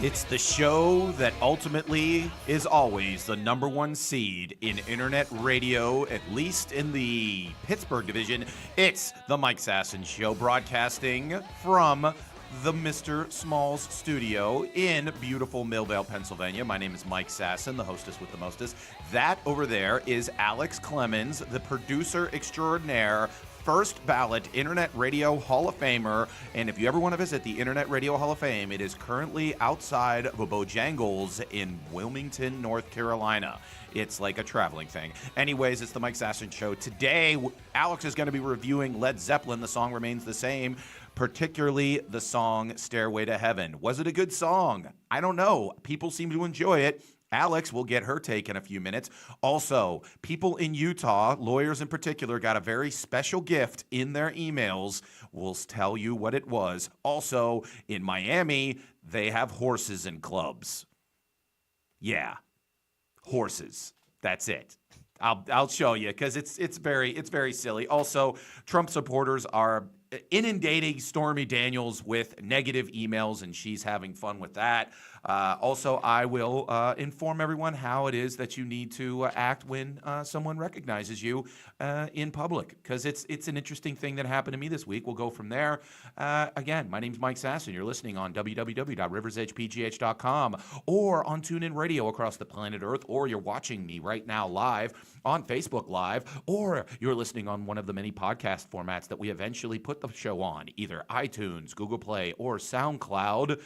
It's the show that ultimately is always the number one seed in internet radio, at least in the Pittsburgh division. It's the Mike Sasson Show, broadcasting from the Mr. Smalls studio in beautiful Millvale, Pennsylvania. My name is Mike Sasson, the hostess with the mostest. That over there is Alex Clemens, the producer extraordinaire, first ballot Internet Radio Hall of Famer. And if you ever want to visit the Internet Radio Hall of Fame, it is currently outside of Bojangles in Wilmington, North Carolina. It's like a traveling thing. Anyways, it's the Mike Sasson Show. Today, Alex is going to be reviewing Led Zeppelin. The song remains the same, particularly the song Stairway to Heaven. Was it a good song? I don't know. People seem to enjoy it. Alex will get her take in a few minutes. Also, people in Utah, lawyers in particular, got a very special gift in their emails. We'll tell you what it was. Also, in Miami, they have horses and clubs. Yeah, horses. That's it. I'll show you because it's very silly. Also, Trump supporters are inundating Stormy Daniels with negative emails, and she's having fun with that. Also, I will inform everyone how it is that you need to act when someone recognizes you in public, because it's an interesting thing that happened to me this week. We'll go from there. Again, my name's Mike Sasson. You're listening on www.riversedgepgh.com or on TuneIn Radio across the planet Earth, or you're watching me right now live on Facebook Live, or you're listening on one of the many podcast formats that we eventually put the show on, either iTunes, Google Play, or SoundCloud.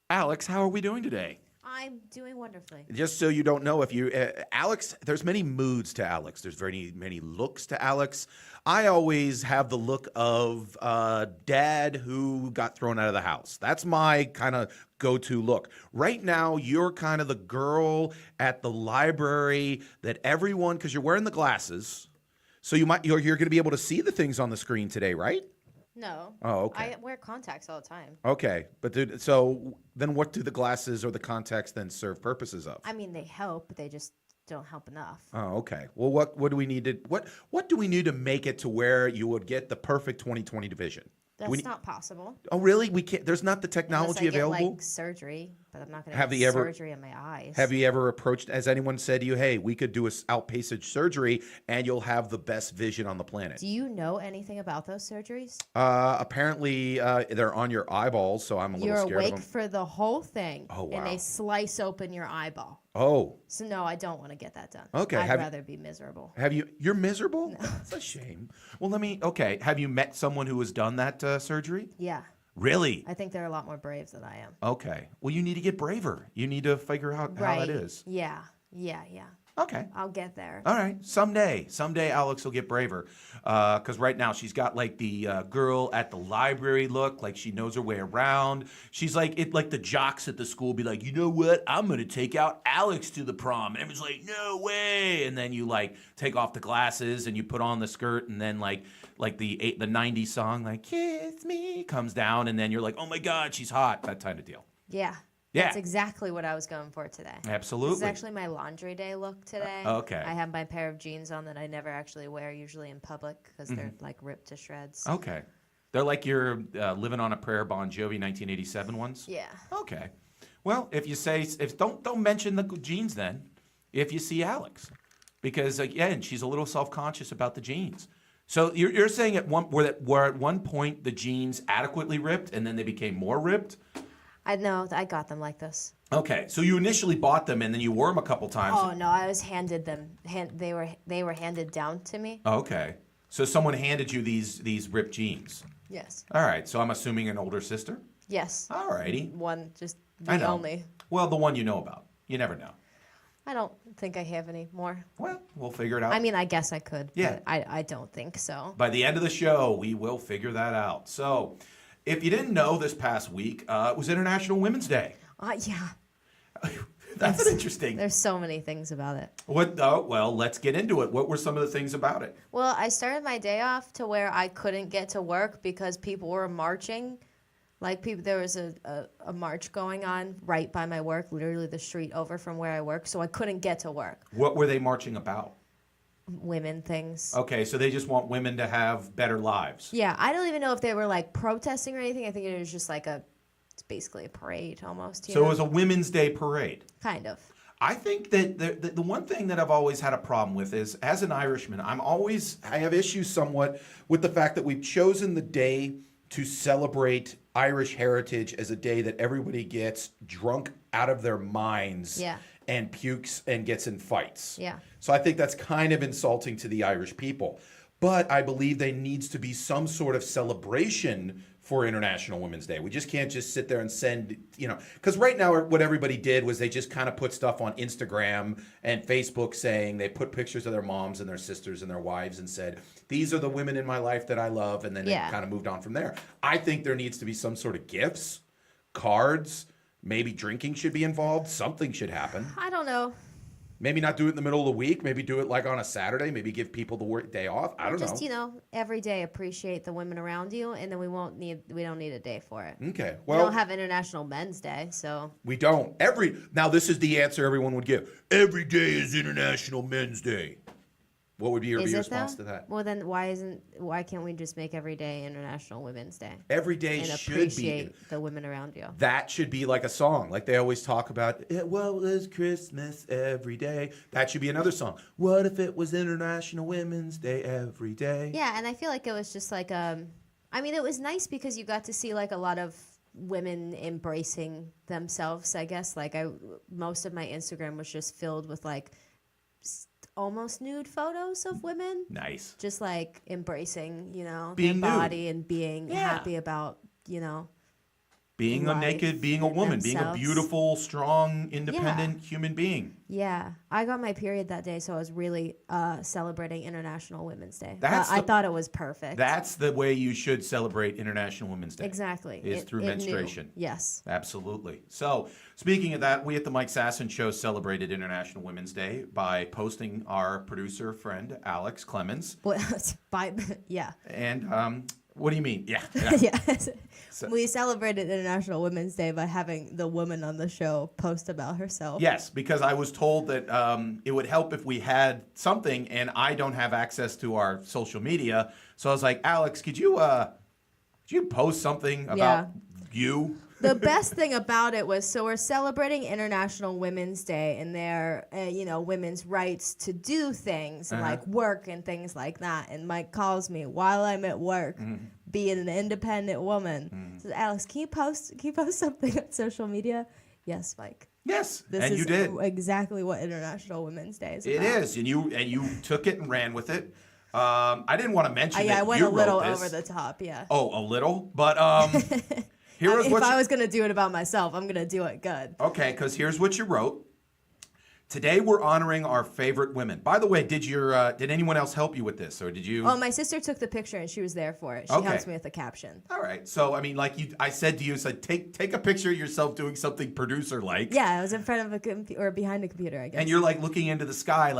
Alex, how are we doing today? I'm doing wonderfully. Just so you don't know, if you Alex, there's many moods to Alex. There's many looks to Alex. I always have the look of dad who got thrown out of the house. That's my kind of go-to look. Right now, you're kind of the girl at the library that everyone, because you're wearing the glasses, so you're going to be able to see the things on the screen today, right? No. Oh, okay. I wear contacts all the time. Okay, but so then what do the glasses or the contacts then serve purposes of? I mean, they help, but they just don't help enough. Oh, okay. Well, what do we need to what do we need to make it to where you would get the perfect 2020 division? That's not possible. Oh, really? We can't. There's not the technology Unless I available. get, like, surgery, but I'm not going to get surgery in my eyes. Have you ever approached? Has anyone said to you, "Hey, we could do a outpatient surgery, and you'll have the best vision on the planet"? Do you know anything about those surgeries? Apparently, they're on your eyeballs, so I'm a little scared You're of awake them. for the whole thing. Oh, wow. And they slice open your eyeball. Oh. So no, I don't want to get that done. Okay. I'd rather be miserable. Have you? You're miserable? No. That's a shame. Well, okay. Have you met someone who has done that surgery? Yeah. Really? I think they're a lot more brave than I am. Okay. Well, you need to get braver. You need to figure out how that is. Yeah. Okay. I'll get there. All right. Someday Alex will get braver. Because right now she's got like the girl at the library look, like she knows her way around. She's like the jocks at the school be like, you know what? I'm going to take out Alex to the prom. And everyone's like, no way. And then you like take off the glasses and you put on the skirt, and then like the 90s song, like Kiss Me, comes down, and then you're like, oh my God, she's hot. That kind of deal. Yeah. Yeah. That's exactly what I was going for today. Absolutely. This is actually my laundry day look today. Okay. I have my pair of jeans on that I never actually wear usually in public because they're like ripped to shreds. Okay. They're like your Living on a Prayer Bon Jovi 1987 ones? Yeah. Okay. Well, don't mention the jeans then if you see Alex. Because again, she's a little self-conscious about the jeans. So you're saying were at one point the jeans adequately ripped and then they became more ripped? I know. I got them like this. Okay, so you initially bought them and then you wore them a couple times. Oh no, I was handed them. They were handed down to me. Okay, so someone handed you these ripped jeans. Yes. All right, so I'm assuming an older sister. Yes. All righty. One, just I the know. only. Well, the one you know about. You never know. I don't think I have any more. Well, we'll figure it out. I mean, I guess I could. Yeah. But I don't think so. By the end of the show, we will figure that out. So, if you didn't know, this past week, it was International Women's Day. Yeah. That's an interesting. There's so many things about it. Well, let's get into it. What were some of the things about it? Well, I started my day off to where I couldn't get to work because people were marching. There was a march going on right by my work, literally the street over from where I work, so I couldn't get to work. What were they marching about? Women things. Okay, so they just want women to have better lives. Yeah, I don't even know if they were protesting or anything. I think it was just it's basically a parade almost. So it was a Women's Day parade. Kind of. I think that the one thing that I've always had a problem with is, as an Irishman, I have issues somewhat with the fact that we've chosen the day to celebrate Irish heritage as a day that everybody gets drunk out of their minds and pukes and gets in fights. Yeah. So I think that's kind of insulting to the Irish people. But I believe there needs to be some sort of celebration for International Women's Day. We just can't just sit there and send, because right now what everybody did was they just kind of put stuff on Instagram and Facebook saying they put pictures of their moms and their sisters and their wives and said, these are the women in my life that I love, and then they kind of moved on from there. I think there needs to be some sort of gifts, cards, maybe drinking should be involved. Something should happen. I don't know. Maybe not do it in the middle of the week. Maybe do it on a Saturday. Maybe give people the work day off. I don't know. Just, every day appreciate the women around you, and then we don't need a day for it. Okay. Well, we don't have International Men's Day, so. We don't. Now this is the answer everyone would give. Every day is International Men's Day. What would be your response to that? Well, then why can't we just make every day International Women's Day? Every day and should appreciate the women around you. That should be like a song. Like they always talk about, well, it's Christmas every day. That should be another song. What if it was International Women's Day every day? Yeah, and I feel like it was just it was nice because you got to see a lot of women embracing themselves, I guess. Most of my Instagram was just filled with almost nude photos of women. Nice. Just embracing, being their body and being happy about, being being a woman, being a beautiful, strong, independent human being. Yeah. I got my period that day, so I was really celebrating International Women's Day. I thought it was perfect. That's the way you should celebrate International Women's Day. Exactly. Is through menstruation. Yes. Absolutely. So, speaking of that, we at the Mike Sasson Show celebrated International Women's Day by posting our producer friend, Alex Clemens. Yeah. And, what do you mean? Yeah. Yeah. We celebrated International Women's Day by having the woman on the show post about herself. Yes, because I was told that it would help if we had something, and I don't have access to our social media. So I was like, Alex, could you post something about you? The best thing about it was, so we're celebrating International Women's Day and their, women's rights to do things and work and things like that. And Mike calls me while I'm at work, being an independent woman. Says, Alex, can you post something on social media? Yes, Mike. Yes, this you did exactly what International Women's Day is about. It is, and you took it and ran with it. I didn't want to mention that I went you a little wrote this. over the top. Yeah. Oh, a little, but if I was going to do it about myself, I'm going to do it good. Okay, because here's what you wrote. Today we're honoring our favorite women. By the way, did anyone else help you with this, or did you? Oh, my sister took the picture and she was there for it. She helps me with the caption. All right. So I said to you, take a picture of yourself doing something producer-like. Yeah, I was in front of or behind a computer, I guess. And you're looking into the sky,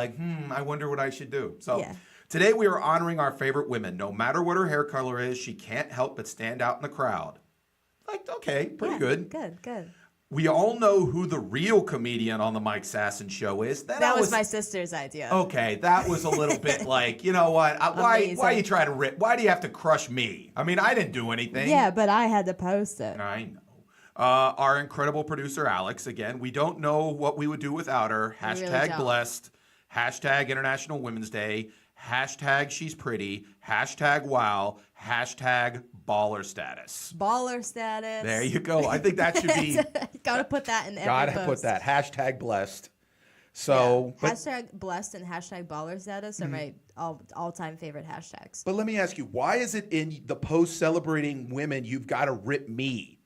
I wonder what I should do. So. Yeah. Today we are honoring our favorite women. No matter what her hair color is, she can't help but stand out in the crowd. Okay, pretty good. Good. We all know who the real comedian on the Mike Sasson Show is. That was my sister's idea. Okay, that was a little bit you know what? Why are you trying to rip? Why do you have to crush me? I mean, I didn't do anything. Yeah, but I had to post it. I know. Our incredible producer, Alex, again, we don't know what we would do without her. Hashtag really blessed. Hashtag International Women's Day. Hashtag she's pretty. Hashtag wow. Hashtag baller status. Baller status. There you go. I think that should be. Gotta put that in every Gotta post. put that. Hashtag blessed. So. Yeah. Hashtag blessed and hashtag baller status are my all-time favorite hashtags. But let me ask you, why is it in the post celebrating women you've got to rip me?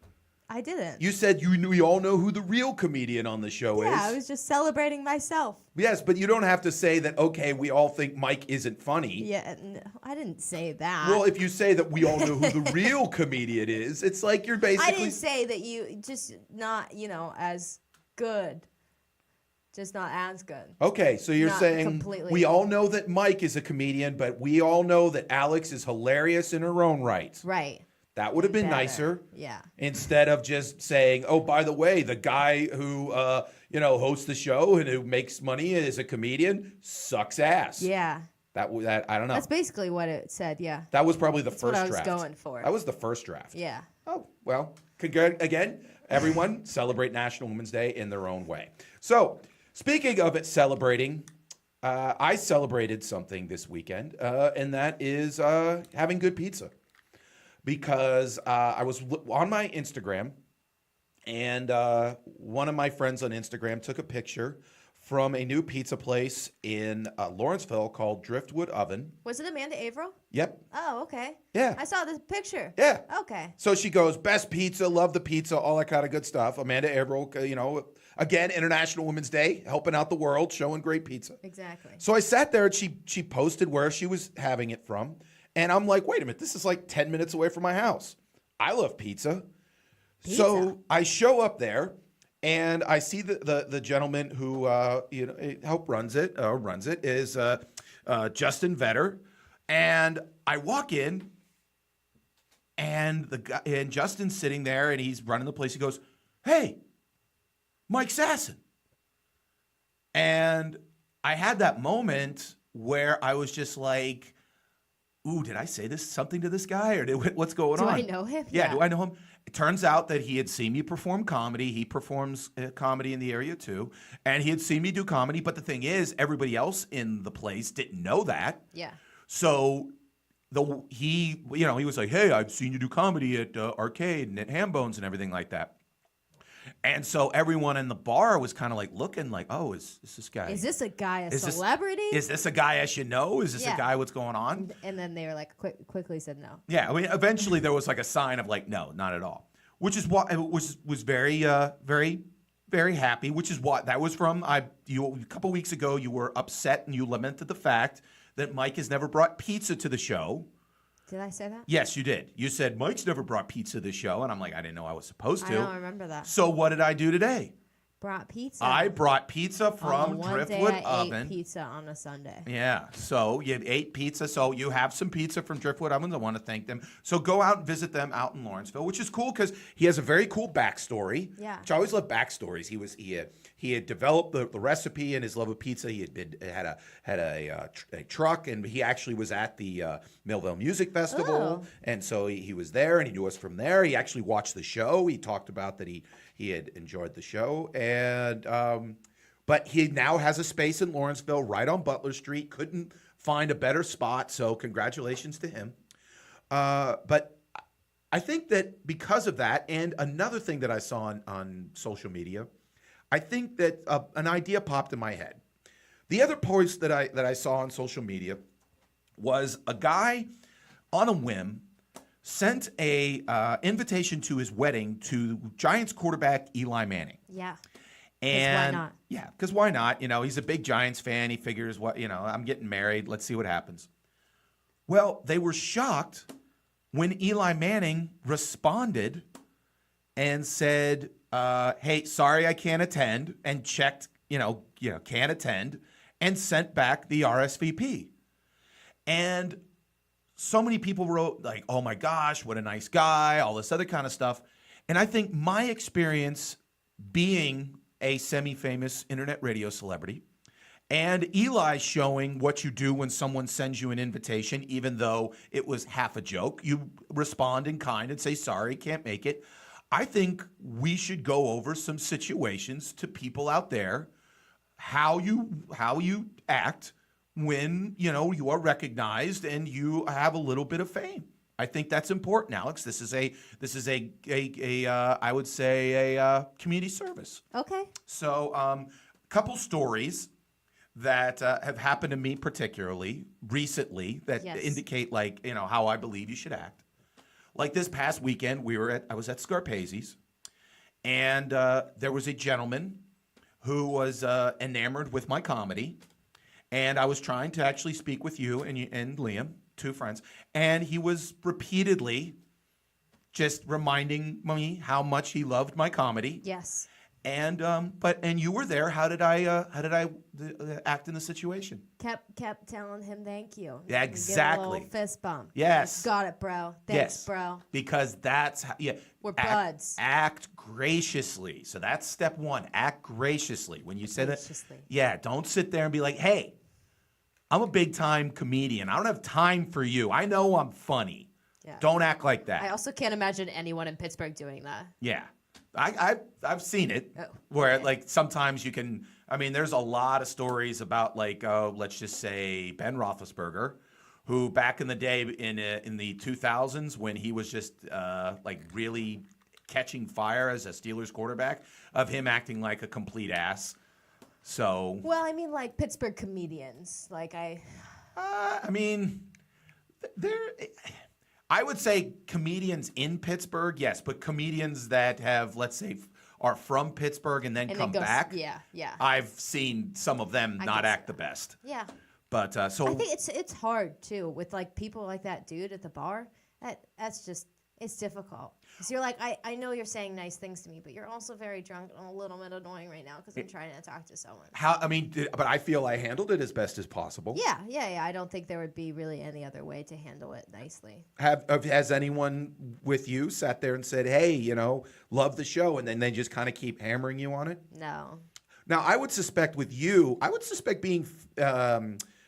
I didn't. You said we all know who the real comedian on the show is. Yeah, I was just celebrating myself. Yes, but you don't have to say that, okay, we all think Mike isn't funny. Yeah, no, I didn't say that. Well, if you say that we all know who the real comedian is, it's like you're basically... I didn't say that you just not, as good. Just not as good. Okay, so you're Not saying completely. we all know that Mike is a comedian, but we all know that Alex is hilarious in her own right. Right. That would have been Better. nicer. Yeah. Instead of just saying, oh, by the way, the guy who, hosts the show and who makes money and is a comedian sucks ass. Yeah. That I don't know. That's basically what it said, yeah. That was probably the first what I was draft. going for. That was the first draft. Yeah. Oh, well, again, everyone celebrate National Women's Day in their own way. So, speaking of it celebrating, I celebrated something this weekend, and that is having good pizza. Because I was on my Instagram, and one of my friends on Instagram took a picture from a new pizza place in Lawrenceville called Driftwood Oven. Was it Amanda Averill? Yep. Oh, okay. Yeah. I saw this picture. Yeah. Okay. So she goes, best pizza, love the pizza, all that kind of good stuff. Amanda Averill, again, International Women's Day, helping out the world, showing great pizza. Exactly. So I sat there and she posted where she was having it from. And I'm like, wait a minute, this is like 10 minutes away from my house. I love pizza. So I show up there and I see the gentleman who runs it is Justin Vetter. And I walk in and Justin's sitting there and he's running the place. He goes, hey, Mike Sasson. And I had that moment where I was just like, ooh, did I say something to this guy or what's going on? Do I know him? Yeah, do I know him? It turns out that he had seen me perform comedy. He performs comedy in the area too. And he had seen me do comedy. But the thing is, everybody else in the place didn't know that. Yeah. So he was like, hey, I've seen you do comedy at Arcade and at Hambones and everything like that. And so everyone in the bar was kind of like looking like, oh, is this guy? Is this a guy, celebrity? Is this a guy I should know? Is this a guy? What's going on? And then they were like, quickly said no. Yeah, I mean, eventually there was like a sign of like, no, not at all. Which is what was very, very, very happy. Which is what that was from. A couple weeks ago, you were upset and you lamented the fact that Mike has never brought pizza to the show. Did I say that? Yes, you did. You said Mike's never brought pizza to the show, and I'm like, I didn't know I was supposed to. I don't remember that. So what did I do today? Brought pizza. I brought pizza from Driftwood Oven. Ate pizza on a Sunday. Yeah, so you ate pizza. So you have some pizza from Driftwood Oven. I want to thank them. So go out and visit them out in Lawrenceville, which is cool because he has a very cool backstory. Yeah. Which I always love backstories. He had developed the recipe and his love of pizza. He had a truck, and he actually was at the Millville Music Festival, and so he was there, and he knew us from there. He actually watched the show. He talked about that he had enjoyed the show, and but he now has a space in Lawrenceville, right on Butler Street. Couldn't find a better spot, so congratulations to him. But I think that because of that, and another thing that I saw on social media, I think that an idea popped in my head. The other post that I saw on social media was a guy on a whim sent a invitation to his wedding to Giants quarterback Eli Manning. Yeah. And why not? Yeah, because why not? He's a big Giants fan. He figures, I'm getting married. Let's see what happens. Well, they were shocked when Eli Manning responded and said, hey, sorry I can't attend, and checked, can't attend, and sent back the RSVP. And so many people wrote like, oh my gosh, what a nice guy, all this other kind of stuff. And I think my experience being a semi-famous internet radio celebrity and Eli showing what you do when someone sends you an invitation, even though it was half a joke, you respond in kind and say, sorry, can't make it. I think we should go over some situations to people out there, how you act when you are recognized and you have a little bit of fame. I think that's important, Alex. This is a I would say a community service. Okay. So, a couple stories that have happened to me particularly recently that indicate how I believe you should act. Like this past weekend, I was at Scarpazi's, And there was a gentleman who was enamored with my comedy. And I was trying to actually speak with you and Liam, two friends. And he was repeatedly just reminding me how much he loved my comedy. Yes. And you were there. How did I act in the situation? Kept telling him thank you. Yeah, exactly. Give a little fist bump. Yes. Got it, bro. Thanks, Yes. bro. Because that's how, yeah. We're buds. Act graciously. So that's step one. Act graciously. When you say Graciously. that, yeah, don't sit there and be like, hey, I'm a big time comedian. I don't have time for you. I know I'm funny. Yeah. Don't act like that. I also can't imagine anyone in Pittsburgh doing that. Yeah. I've seen it Oh, where okay. like sometimes you can, I mean, there's a lot of stories about like, let's just say Ben Roethlisberger, who back in the day in the 2000s when he was just like really catching fire as a Steelers quarterback, of him acting like a complete ass. So, Well, I mean, like Pittsburgh comedians. Like I mean, I would say comedians in Pittsburgh, yes, but comedians that have, let's say, are from Pittsburgh and then And come it goes, back. Yeah, yeah. I've seen some of them I not guess act the best. yeah. But so I think it's hard too with like people like that dude at the bar. That's just it's difficult. So you're like, I know you're saying nice things to me, but you're also very drunk and a little bit annoying right now because I'm trying to talk to someone. but I feel I handled it as best as possible. Yeah. I don't think there would be really any other way to handle it nicely. Has anyone with you sat there and said, hey, love the show, and then they just kind of keep hammering you on it? No. Now, I would suspect being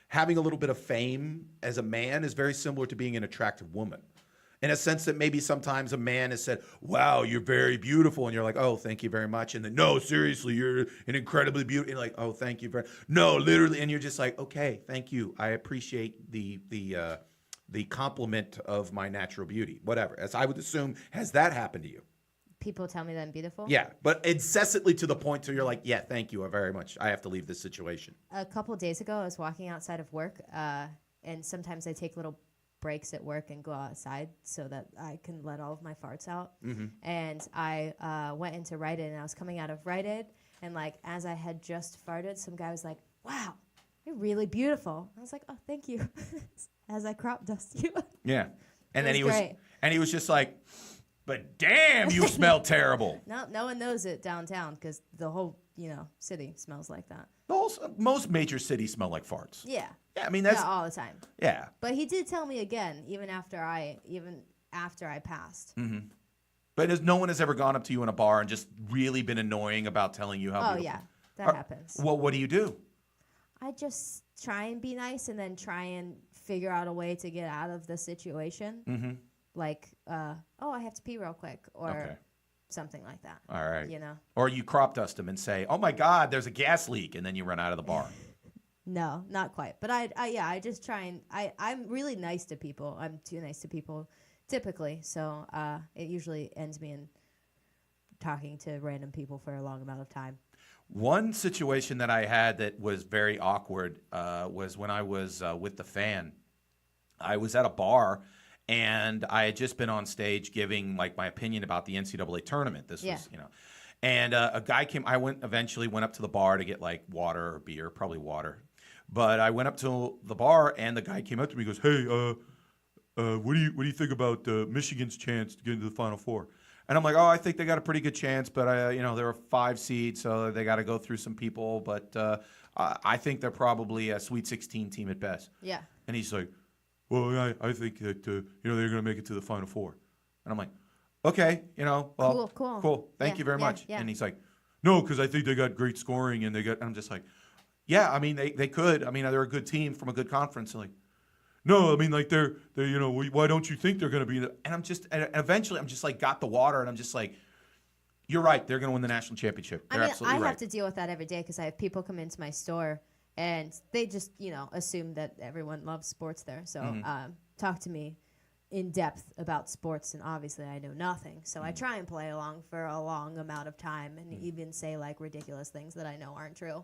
having a little bit of fame as a man is very similar to being an attractive woman. In a sense that maybe sometimes a man has said, wow, you're very beautiful. And you're like, oh, thank you very much. And then, no, seriously, you're an incredibly beautiful. And like, oh, thank you very No, literally. And you're just like, okay, thank you. I appreciate the compliment of my natural beauty. Whatever. As I would assume, has that happened to you? People tell me that I'm beautiful. Yeah, but incessantly to the point where you're like, yeah, thank you very much. I have to leave this situation. A couple days ago, I was walking outside of work, and sometimes I take little breaks at work and go outside so that I can let all of my farts out. Mm-hmm. And I went into Rite Aid, and I was coming out of Rite Aid, and like as I had just farted, some guy was like, "Wow, you're really beautiful." I was like, "Oh, thank you," as I crop dust you. Yeah, and It then was great. he was just like, but damn, you smell terrible. No one knows it downtown because the whole city smells like that. Most major cities smell like farts. Yeah. Yeah, I mean that's all the time. yeah. But he did tell me again, even after I passed. Mm-hmm. But no one has ever gone up to you in a bar and just really been annoying about telling you how Oh beautiful. yeah, that happens. Well, what do you do? I just try and be nice, and then try and figure out a way to get out of the situation. Mm-hmm. Like, I have to pee real quick, or Okay. something like that. All right. You know? Or you crop dust them and say, "Oh my God, there's a gas leak," and then you run out of the bar. No, not quite. But I just try and I'm really nice to people. I'm too nice to people, typically. So it usually ends me in talking to random people for a long amount of time. One situation that I had that was very awkward was when I was with the fan. I was at a bar, and I had just been on stage giving like my opinion about the NCAA tournament. This was, and a guy came. I eventually went up to the bar to get like water or beer, probably water. But I went up to the bar, and the guy came up to me and goes, "Hey, what do you think about Michigan's chance to get into the Final Four?" And I'm like, "Oh, I think they got a pretty good chance, but there are 5 seeds, so they got to go through some people. But I think they're probably a Sweet 16 team at best." Yeah. And he's like, "Well, I think that they're going to make it to the Final Four." And I'm like, "Okay, well, cool. Thank you very much." Yeah. And he's like, "No, because I think they got great scoring, and and I'm just like, "Yeah, I mean they could. I mean they're a good team from a good conference." And like, "No, I mean like they're why don't you think they're going to be?" And eventually I'm just like got the water, and I'm just like, "You're right. They're going to win the national championship. They're absolutely right." I have to deal with that every day because I have people come into my store and they just assume that everyone loves sports there. So talk to me in depth about sports, and obviously I know nothing. So I try and play along for a long amount of time, and even say like ridiculous things that I know aren't true.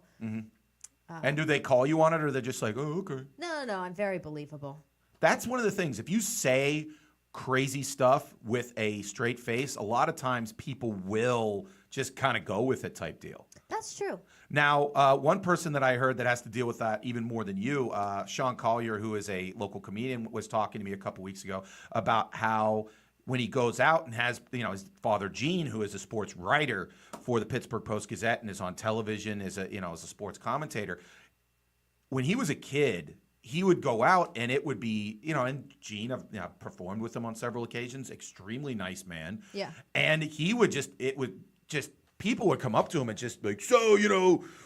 And do they call you on it, or they're just like, "Oh, okay"? No, I'm very believable. That's one of the things. If you say crazy stuff with a straight face, a lot of times people will just kind of go with it type deal. That's true. Now, one person that I heard that has to deal with that even more than you, Sean Collier, who is a local comedian, was talking to me a couple weeks ago about how when he goes out and has, his father Gene, who is a sports writer for the Pittsburgh Post-Gazette and is on television as a sports commentator. When he was a kid, he would go out and it would be, and Gene, I've performed with him on several occasions, extremely nice man. Yeah. And people would come up to him and just be like, so,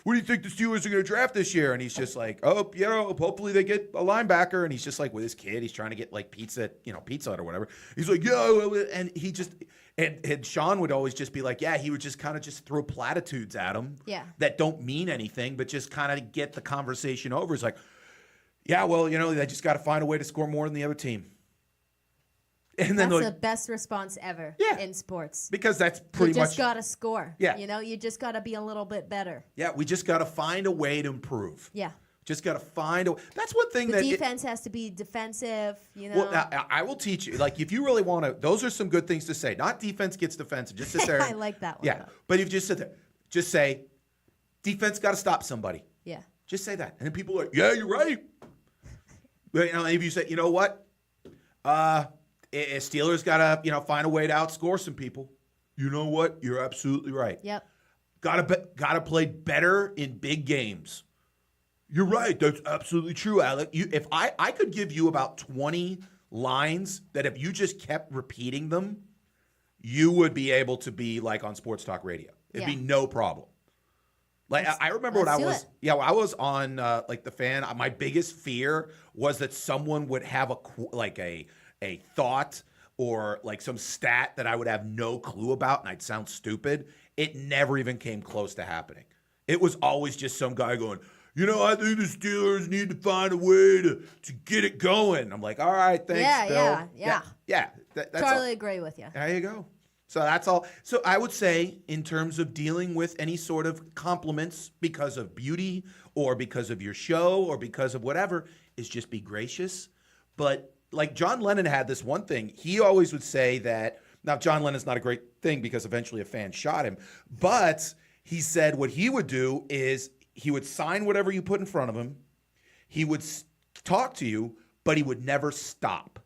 what do you think the Steelers are going to draft this year? And he's just like, hopefully they get a linebacker. And he's just like with his kid, he's trying to get like pizza, Pizza Hut or whatever. He's like, and he just, and Sean would always just be like, he would just kind of just throw platitudes at him that don't mean anything, but just kind of get the conversation over. It's like, they just got to find a way to score more than the other team. And then that's the best response ever in sports. Because that's pretty much. You just got to score. Yeah. You just got to be a little bit better. Yeah, we just got to find a way to improve. Yeah. Just got to find a. That's one thing the defense has to be defensive, Well, I will teach you. Like, if you really want to, those are some good things to say. Not defense gets defensive. Just sit there. I like that one. Yeah. Though. But if you just sit there, just say, defense got to stop somebody. Yeah. Just say that. And then people are like, yeah, you're right. But, if you say, you know what? Steelers got to, find a way to outscore some people. You know what? You're absolutely right. Yep. Got to play better in big games. You're right. That's absolutely true, Alec. If I could give you about 20 lines that if you just kept repeating them, you would be able to be like on sports talk radio. It'd be no problem. Like I remember when I was, I was on like the Fan. My biggest fear was that someone would have a thought or like some stat that I would have no clue about and I'd sound stupid. It never even came close to happening. It was always just some guy going, I think the Steelers need to find a way to get it going. I'm like, all right, thanks, Bill. Yeah. That's totally agree with you. There you go. So that's all. So I would say in terms of dealing with any sort of compliments because of beauty or because of your show or because of whatever is just be gracious. But like John Lennon had this one thing. He always would say that, now John Lennon's not a great thing because eventually a fan shot him, but he said what he would do is he would sign whatever you put in front of him. He would talk to you, but he would never stop.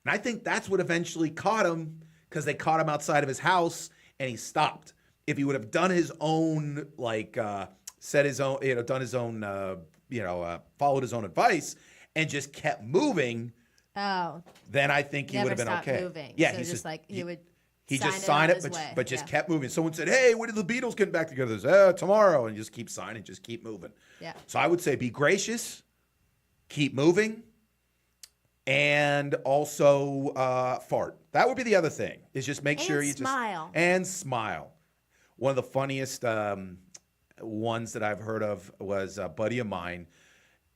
And I think that's what eventually caught him because they caught him outside of his house and he stopped. If he would have done his own, said his own, done his own, followed his own advice and just kept moving, then I think he would have been okay. Moving. Yeah, so he's just like he would. He just signed it, but just kept moving. Someone said, "Hey, when did the Beatles get back together?" He said, tomorrow, and you just keep signing, just keep moving. Yeah. So I would say be gracious, keep moving, and also fart. That would be the other thing. Is just make sure you smile. Smile. One of the funniest ones that I've heard of was a buddy of mine.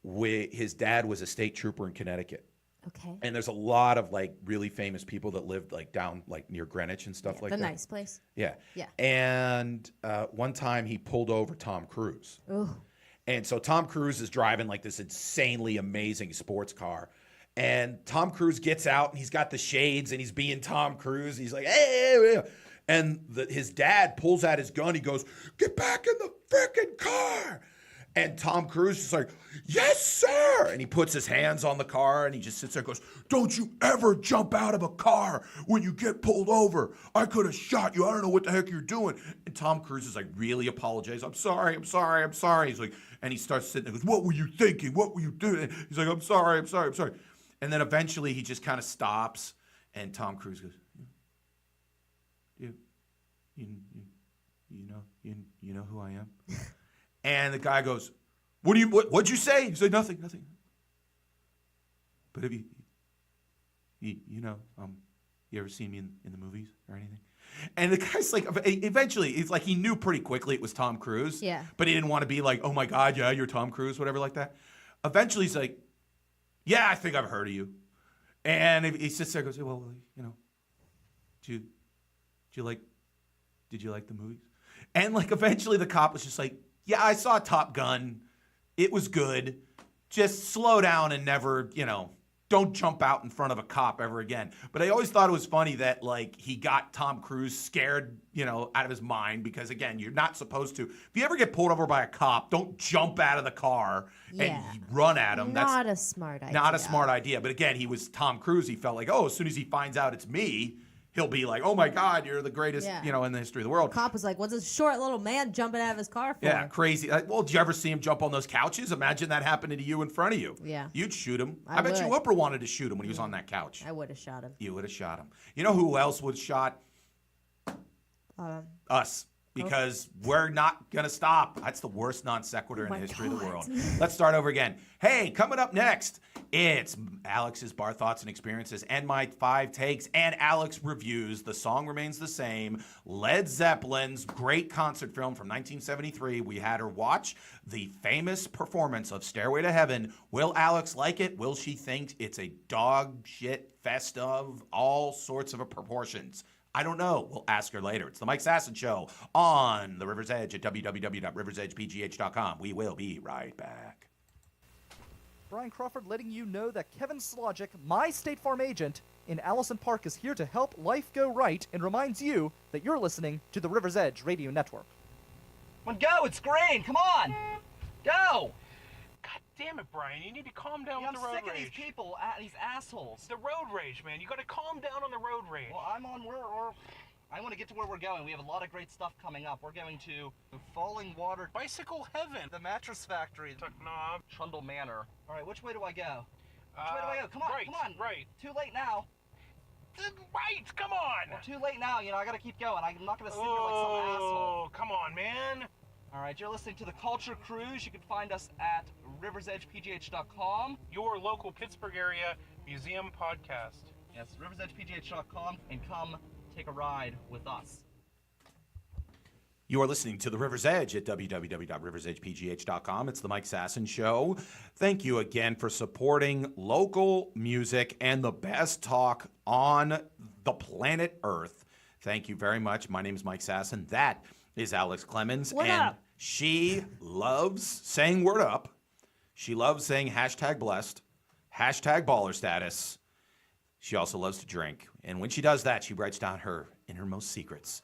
His dad was a state trooper in Connecticut. Okay. And there's a lot of like really famous people that lived like down like near Greenwich and stuff like that. The nice place. Yeah. Yeah. And one time he pulled over Tom Cruise. Ooh. And so Tom Cruise is driving like this insanely amazing sports car. And Tom Cruise gets out and he's got the shades and he's being Tom Cruise. He's like, hey. And his dad pulls out his gun. He goes, get back in the freaking car. And Tom Cruise is like, yes, sir. And he puts his hands on the car and he just sits there and goes, don't you ever jump out of a car when you get pulled over. I could have shot you. I don't know what the heck you're doing. And Tom Cruise is like, really apologize. I'm sorry. He's like, and he starts sitting there and goes, what were you thinking? What were you doing? He's like, I'm sorry. And then eventually he just kind of stops and Tom Cruise goes, you know who I am? And the guy goes, what'd you say? He's like, nothing. But have you ever seen me in the movies or anything? And the guy's like, eventually, it's like he knew pretty quickly it was Tom Cruise. Yeah. But he didn't want to be like, oh my God, yeah, you're Tom Cruise, whatever like that. Eventually, he's like, yeah, I think I've heard of you. And he sits there and goes, well, did you like the movies? And like eventually the cop was just like, yeah, I saw Top Gun. It was good. Just slow down and never, don't jump out in front of a cop ever again. But I always thought it was funny that, like, he got Tom Cruise scared, out of his mind because, again, you're not supposed to. If you ever get pulled over by a cop, don't jump out of the car and run at him. Not a smart idea. Not a smart idea. But, again, he was Tom Cruise. He felt like, as soon as he finds out it's me, he'll be like, oh, my God, you're the greatest, in the history of the world. The cop was like, what's this short little man jumping out of his car for? Yeah, crazy. Well, did you ever see him jump on those couches? Imagine that happening to you in front of you. Yeah. You'd shoot him. I bet you would. Oprah wanted to shoot him when he was on that couch. I would have shot him. You would have shot him. You know who else would have shot? Us. Because we're not going to stop. That's the worst non sequitur in the history of the world. Let's start over again. Hey, coming up next, it's Alex's bar thoughts and experiences and my 5 takes and Alex reviews. The song remains the same. Led Zeppelin's great concert film from 1973. We had her watch the famous performance of Stairway to Heaven. Will Alex like it? Will she think it's a dog shit fest of all sorts of proportions? I don't know. We'll ask her later. It's the Mike Sasson Show on the River's Edge at www.riversedgepgh.com. We will be right back. Brian Crawford letting you know that Kevin Slogic, my State Farm agent in Allison Park, is here to help life go right and reminds you that you're listening to the River's Edge Radio Network. Come on, go! It's green! Come on! Go! God damn it, Brian. You need to calm down Yeah, with I'm the road sick of rage. these people, these assholes. It's the road rage, man. You gotta calm down on the road rage. Well, I want to get to where we're going. We have a lot of great stuff coming up. We're going to Falling Water, Bicycle heaven. the Mattress Factory, Tuck Knob. Trundle Manor. All right, which way do I go? Which way do I go? Come on, right, come on. Right. Too late now. Right, come on. Well, too late now. I gotta keep going. I'm not gonna sit here like some asshole. Oh, come on, man. All right, you're listening to the Culture Cruise. You can find us at riversedgepgh.com. Your local Pittsburgh area museum podcast. Yes, riversedgepgh.com, and come take a ride with us. You are listening to The River's Edge at www.riversedgepgh.com. It's the Mike Sasson Show. Thank you again for supporting local music and the best talk on the planet Earth. Thank you very much. My name is Mike Sasson. That is Alex Clemens. What and up? She loves saying word up. She loves saying hashtag blessed, hashtag baller status. She also loves to drink. And when she does that, she writes down her innermost secrets.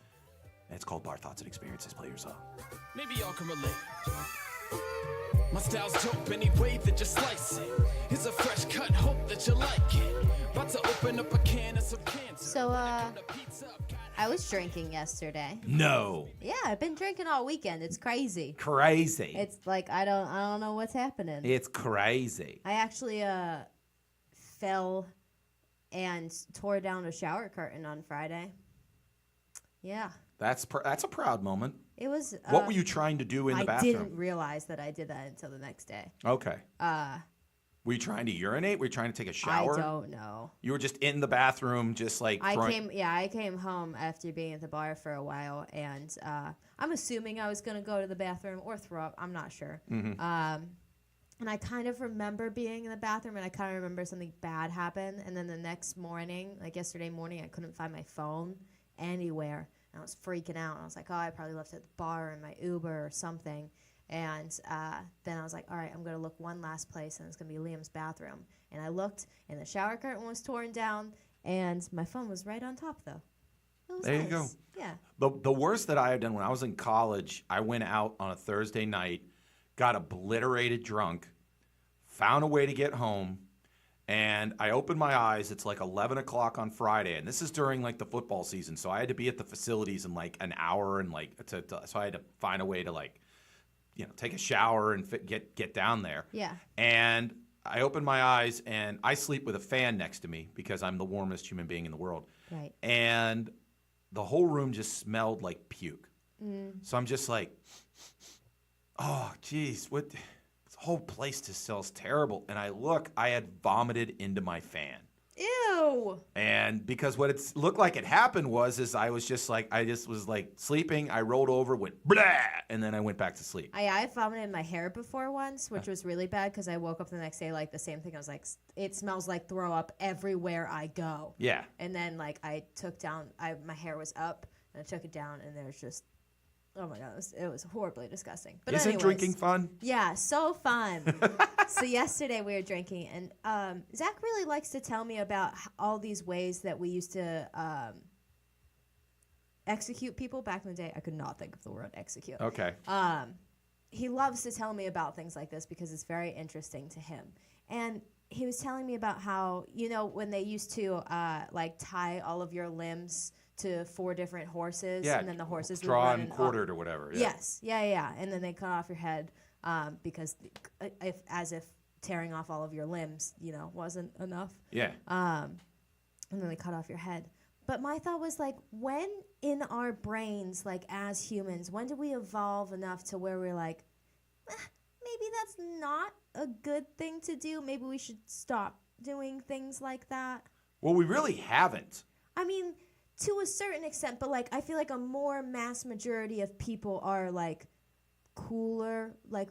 And it's called Bar Thoughts and Experiences. Play your song. Maybe y'all can relate. My style's dope any way that you slice it. It's a fresh cut, hope that you like it. About to open up a can of some cans. So, I was drinking yesterday. No. Yeah, I've been drinking all weekend. It's crazy. Crazy. It's like I don't know what's happening. It's crazy. I actually fell and tore down a shower curtain on Friday. Yeah. That's a proud moment. It was. What were you trying to do in the I bathroom? didn't realize that I did that until the next day. Okay. Were you trying to urinate? Were you trying to take a I shower? don't know. You were just in the bathroom, just like. I came home after being at the bar for a while, and I'm assuming I was gonna go to the bathroom or throw up. I'm not sure. Mm-hmm. And I kind of remember being in the bathroom, and I kind of remember something bad happened. And then the next morning, like yesterday morning, I couldn't find my phone anywhere. And I was freaking out. And I was like, oh, I probably left it at the bar in my Uber or something. And then I was like, all right, I'm going to look one last place, and it's going to be Liam's bathroom. And I looked, and the shower curtain was torn down, and my phone was right on top, though. It was There you nice. go. Yeah. The worst that I had done when I was in college, I went out on a Thursday night, got obliterated drunk, found a way to get home, and I opened my eyes. It's like 11 o'clock on Friday, and this is during like the football season, so I had to be at the facilities in like an hour, and like so I had to find a way to like, take a shower and get down there. Yeah. And I opened my eyes, and I sleep with a fan next to me because I'm the warmest human being in the world. Right. And the whole room just smelled like puke. So I'm just like, oh, geez, what? This whole place just smells terrible. And I had vomited into my fan. Ew. And because what it looked like it happened was I was just sleeping. I rolled over, went blah, and then I went back to sleep. I vomited in my hair before once, which was really bad because I woke up the next day like the same thing. I was like, it smells like throw up everywhere I go. Yeah. And then like I took down, my hair was up, and I took it down, and there's just Oh my god, it was horribly disgusting. But Isn't anyways, drinking fun? Yeah, so fun. So yesterday we were drinking, and Zach really likes to tell me about all these ways that we used to execute people back in the day. I could not think of the word execute. Okay. He loves to tell me about things like this because it's very interesting to him. And he was telling me about how, when they used to like tie all of your limbs to 4 different horses, Yeah, and then the horses would drawn run and and quartered or whatever. Yeah. Yes, yeah, and then they cut off your head because if tearing off all of your limbs, wasn't enough. Yeah. And then they cut off your head. But my thought was like, when in our brains, like as humans, when do we evolve enough to where we're like, maybe that's not a good thing to do. Maybe we should stop doing things like that. Well, we really haven't. I mean, to a certain extent, but like I feel like a more mass majority of people are like cooler, like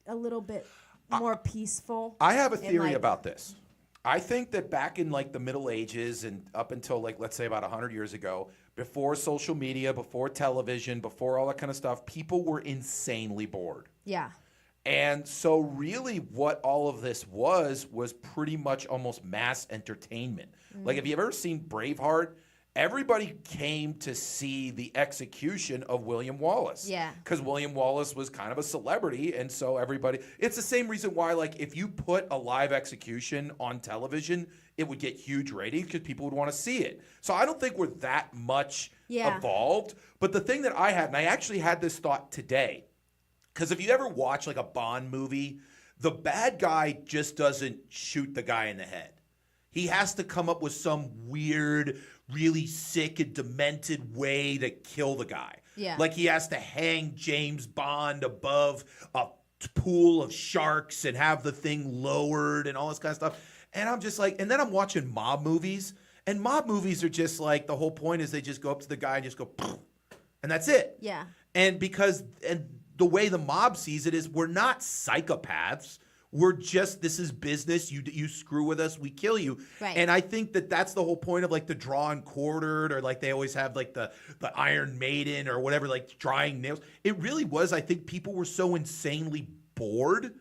a little bit more peaceful. I have a and, theory like, about this. I think that back in like the Middle Ages and up until like, let's say about 100 years ago, before social media, before television, before all that kind of stuff, people were insanely bored. Yeah. And so really what all of this was pretty much almost mass entertainment. Like, have you ever seen Braveheart? Everybody came to see the execution of William Wallace. Yeah. Because William Wallace was kind of a celebrity, and so everybody... It's the same reason why, like, if you put a live execution on television, it would get huge ratings because people would want to see it. So I don't think we're that much evolved. But the thing that I had, and I actually had this thought today, because if you ever watch, like, a Bond movie, the bad guy just doesn't shoot the guy in the head. He has to come up with some weird, really sick and demented way to kill the guy. Yeah. Like he has to hang James Bond above a pool of sharks and have the thing lowered and all this kind of stuff. And I'm just like, and then I'm watching mob movies, and mob movies are just like, the whole point is they just go up to the guy and just go, and that's it. Yeah. And the way the mob sees it is we're not psychopaths. We're just, this is business. You screw with us, we kill you. Right. And I think that that's the whole point of like the drawn quartered, or like they always have like the Iron Maiden or whatever, like drying nails. It really was, I think people were so insanely bored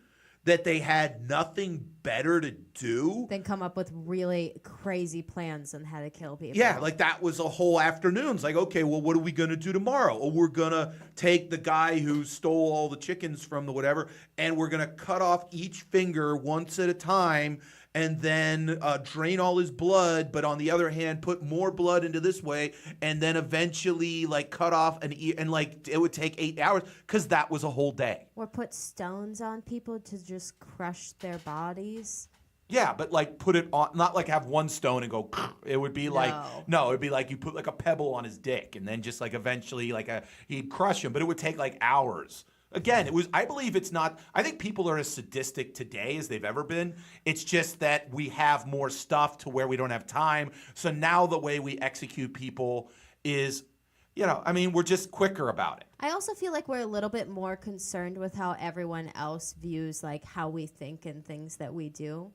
that they had nothing better to do. Then come up with really crazy plans on how to kill people. Yeah, like that was a whole afternoon. It's like, okay, well, what are we going to do tomorrow? Oh, we're going to take the guy who stole all the chickens from the whatever, and we're going to cut off each finger once at a time, and then drain all his blood, but on the other hand, put more blood into this way, and then eventually like cut off an ear, and like it would take 8 hours because that was a whole day. Or put stones on people to just crush their bodies. Yeah, but like put it on, not like have one stone and go. It would be like no, it'd be like you put like a pebble on his dick, and then just like eventually like he'd crush him, but it would take like hours. Again, I believe it's not, I think people are as sadistic today as they've ever been. It's just that we have more stuff to where we don't have time. So now the way we execute people is, we're just quicker about it. I also feel like we're a little bit more concerned with how everyone else views like how we think and things that we do,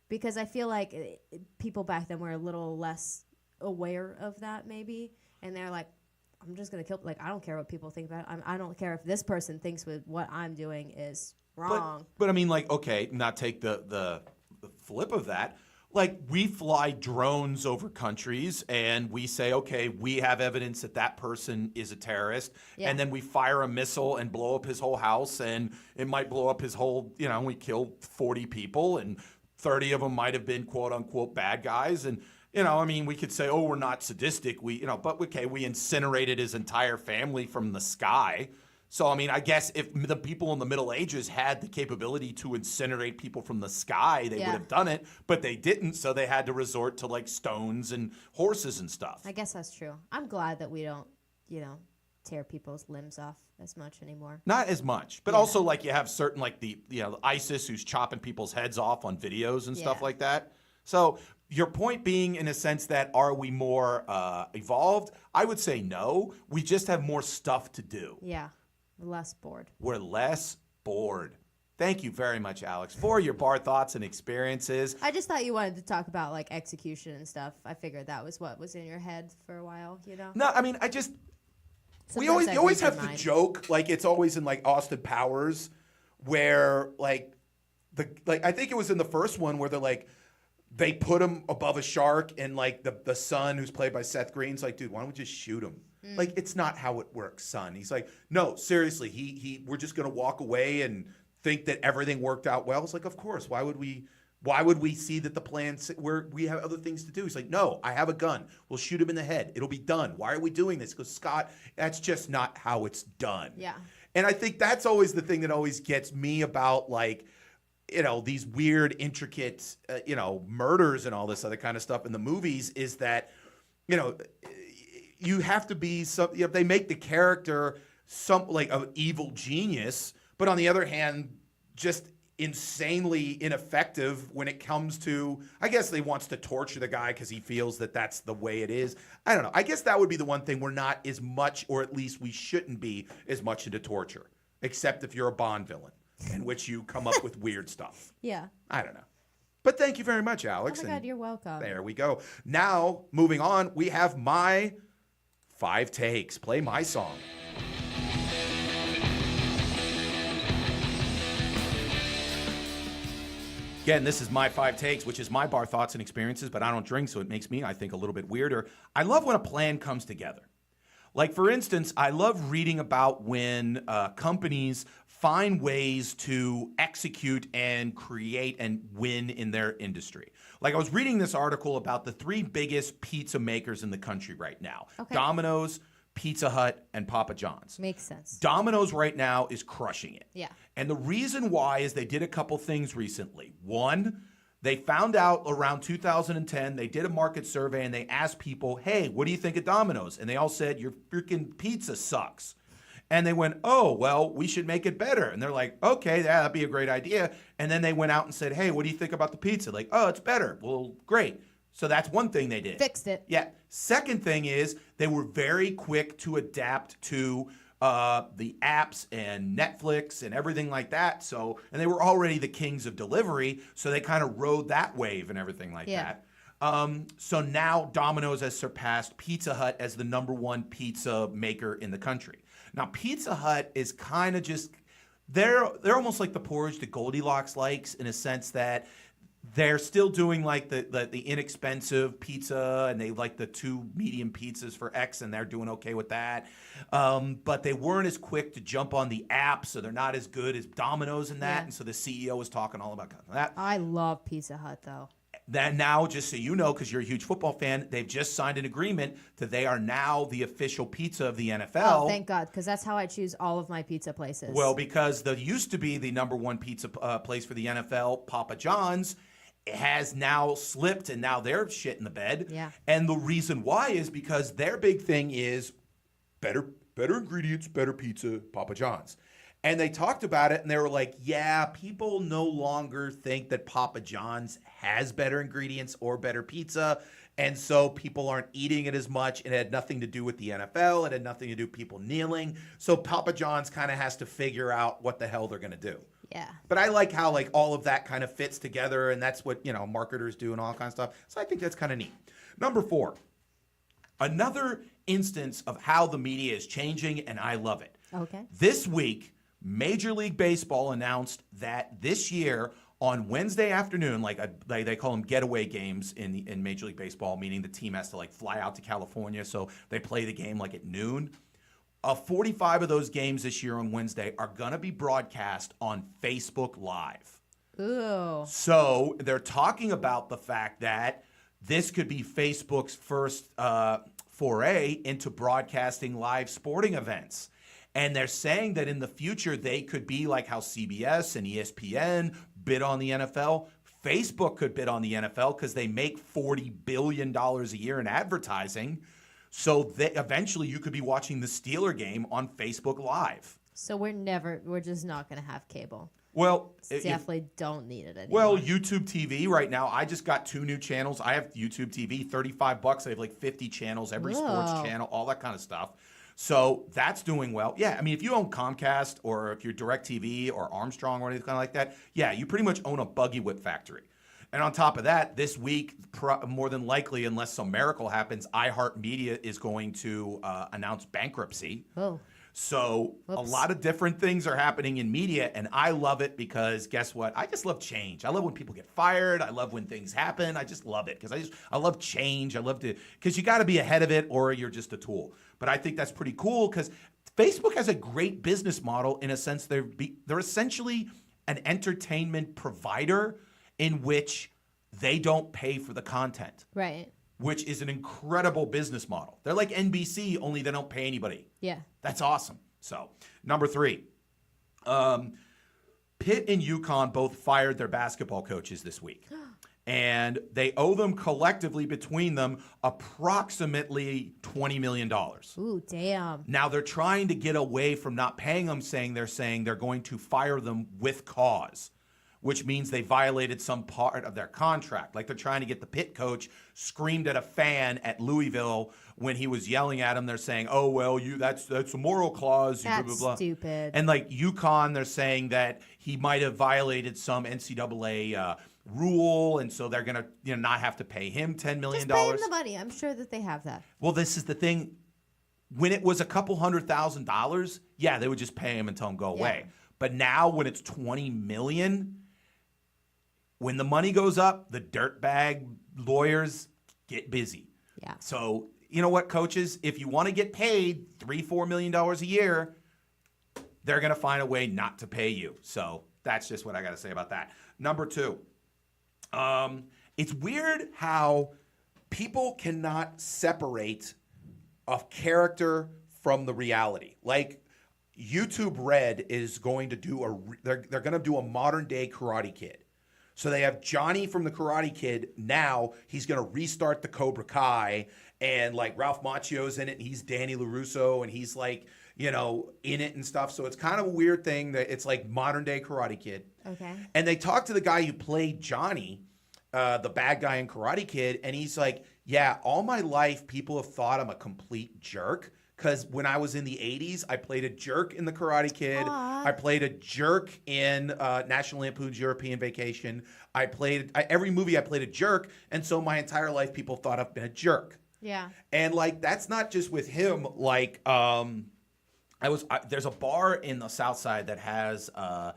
because I feel like people back then were a little less aware of that maybe, and they're like, I'm just going to kill, like, I don't care what people think about it. I don't care if this person thinks with what I'm doing is wrong. But I mean, like, okay, not take the flip of that. Like, we fly drones over countries, and we say, okay, we have evidence that person is a terrorist, and then we fire a missile and blow up his whole house, and it might blow up his whole, we kill 40 people, and 30 of them might have been quote-unquote bad guys, and we could say, oh, we're not sadistic. But okay, we incinerated his entire family from the sky. So, I guess if the people in the Middle Ages had the capability to incinerate people from the sky, they would have done it, but they didn't. So they had to resort to like stones and horses and stuff. I guess that's true. I'm glad that we don't, tear people's limbs off as much anymore. Not as much, but also like you have certain like the ISIS who's chopping people's heads off on videos and stuff like that. So your point being, in a sense, that are we more evolved? I would say no. We just have more stuff to do. Yeah, we're less bored. We're less bored. Thank you very much, Alex, for your bar thoughts and experiences. I just thought you wanted to talk about like execution and stuff. I figured that was what was in your head for a while, No, you Sometimes I always read have your the mind. joke, like it's always in like Austin Powers, where like I think it was in the first one where they're like they put him above a shark, and like the son who's played by Seth Green's like, dude, why don't we just shoot him? Like, it's not how it works, son. He's like, no, seriously, we're just gonna walk away and think that everything worked out well. It's like, of course, why would we see that the plan where we have other things to do? He's like, no, I have a gun. We'll shoot him in the head. It'll be done. Why are we doing this? Because Scott, that's just not how it's done. Yeah. And I think that's always the thing that always gets me about like, these weird, intricate, murders and all this other kind of stuff in the movies is that, you have to be they make the character like an evil genius, but on the other hand, just insanely ineffective when it comes to, I guess they wants to torture the guy because he feels that that's the way it is. I don't know. I guess that would be the one thing we're not as much, or at least we shouldn't be as much into torture, except if you're a Bond villain, in which you come up with weird stuff. Yeah. I don't know. But thank you very much, Alex. Oh my God, you're welcome. There we go. Now, moving on, we have my 5 takes. Play my song. Again, this is my 5 takes, which is my bar thoughts and experiences, but I don't drink, so it makes me, I think, a little bit weirder. I love when a plan comes together. Like, for instance, I love reading about when companies find ways to execute and create and win in their industry. Like, I was reading this article about the 3 biggest pizza makers in the country right now. Okay. Domino's, Pizza Hut, and Papa John's. Makes sense. Domino's right now is crushing it. Yeah. And the reason why is they did a couple things recently. One, they found out around 2010, they did a market survey and they asked people, hey, what do you think of Domino's? And they all said, your freaking pizza sucks. And they went, oh, well, we should make it better. And they're like, okay, yeah, that'd be a great idea. And then they went out and said, hey, what do you think about the pizza? Like, oh, it's better. Well, great. So that's one thing they did. Fixed it. Yeah. Second thing is they were very quick to adapt to the apps and Netflix and everything like that. So, and they were already the kings of delivery, so they kind of rode that wave and everything like that. So now Domino's has surpassed Pizza Hut as the #1 pizza maker in the country. Now Pizza Hut is kind of just they're almost like the porridge that Goldilocks likes, in a sense that they're still doing like the inexpensive pizza, and they like the 2 medium pizzas for X, and they're doing okay with that. But they weren't as quick to jump on the app, so they're not as good as Domino's in that. Yeah. And so the CEO was talking all about that. I love Pizza Hut, though. That now, just so you know, because you're a huge football fan, they've just signed an agreement that they are now the official pizza of the NFL. Oh, thank God, because that's how I choose all of my pizza places. Well, because there used to be the #1 pizza place for the NFL, Papa John's, has now slipped, and now they're shit in the bed. Yeah. And the reason why is because their big thing is better ingredients, better pizza, Papa John's. And they talked about it, and they were like, yeah, people no longer think that Papa John's has better ingredients or better pizza, and so people aren't eating it as much. It had nothing to do with the NFL. It had nothing to do with people kneeling. So Papa John's kind of has to figure out what the hell they're going to do. Yeah. But I like how like all of that kind of fits together, and that's what, marketers do and all kind of stuff. So I think that's kind of neat. Number 4, another instance of how the media is changing, and I love it. Okay. This week, Major League Baseball announced that this year on Wednesday afternoon, like they call them getaway games in Major League Baseball, meaning the team has to like fly out to California, so they play the game like at noon. 45 of those games this year on Wednesday are going to be broadcast on Facebook Live. Ooh. So they're talking about the fact that this could be Facebook's first foray into broadcasting live sporting events. And they're saying that in the future, they could be like how CBS and ESPN bid on the NFL. Facebook could bid on the NFL because they make $40 billion a year in advertising. So eventually you could be watching the Steeler game on Facebook Live. So we're just not going to have cable. Well, Definitely don't need it anymore. Well, YouTube TV right now, I just got 2 new channels. I have YouTube TV, $35. I have like 50 channels, every sports Whoa. channel, all that kind of stuff. So that's doing well. Yeah, I mean, if you own Comcast or if you're DirecTV or Armstrong or anything like that, yeah, you pretty much own a buggy whip factory. And on top of that, this week, more than likely, unless some miracle happens, iHeartMedia is going to announce bankruptcy. Oh. So a Whoops. lot of different things are happening in media, and I love it because guess what? I just love change. I love when people get fired. I love when things happen. I just love it because I love change. I love to because you got to be ahead of it or you're just a tool. But I think that's pretty cool because Facebook has a great business model in a sense. They're essentially an entertainment provider in which they don't pay for the content. Right. Which is an incredible business model. They're like NBC, only they don't pay anybody. Yeah. That's awesome. So, number 3. Pitt and UConn both fired their basketball coaches this week. And they owe them collectively between them approximately $20 million. Ooh, damn. Now, they're trying to get away from not paying them, saying they're going to fire them with cause, which means they violated some part of their contract. Like they're trying to get the Pitt coach screamed at a fan at Louisville when he was yelling at him. They're saying, "Oh well, that's a moral clause." That's blah, blah, blah. stupid. And like UConn, they're saying that he might have violated some NCAA rule, and so they're gonna not have to pay him $10 million. Just pay him the money. I'm sure that they have that. Well, this is the thing. When it was a couple $100,000, yeah, they would just pay him and tell him go away. But now when it's $20 million. When the money goes up, the dirtbag lawyers get busy. Yeah. So, you know what, coaches? If you want to get paid $3-4 million a year, they're going to find a way not to pay you. So that's just what I got to say about that. Number 2, it's weird how people cannot separate a character from the reality. Like YouTube Red is going to do they're going to do a modern day Karate Kid. So they have Johnny from the Karate Kid. Now he's going to restart the Cobra Kai, and like Ralph Macchio's in it, and he's Danny LaRusso, and he's like, in it and stuff. So it's kind of a weird thing that it's like modern day Karate Kid. Okay. And they talked to the guy who played Johnny, the bad guy in Karate Kid, and he's like, yeah, all my life people have thought I'm a complete jerk. Because when I was in the 80s, I played a jerk in The Karate Kid. Aww. I played a jerk in National Lampoon's European Vacation. Every movie I played a jerk. And so my entire life, people thought I've been a jerk. Yeah. And like, that's not just with him. Like, there's a bar in the South Side that has that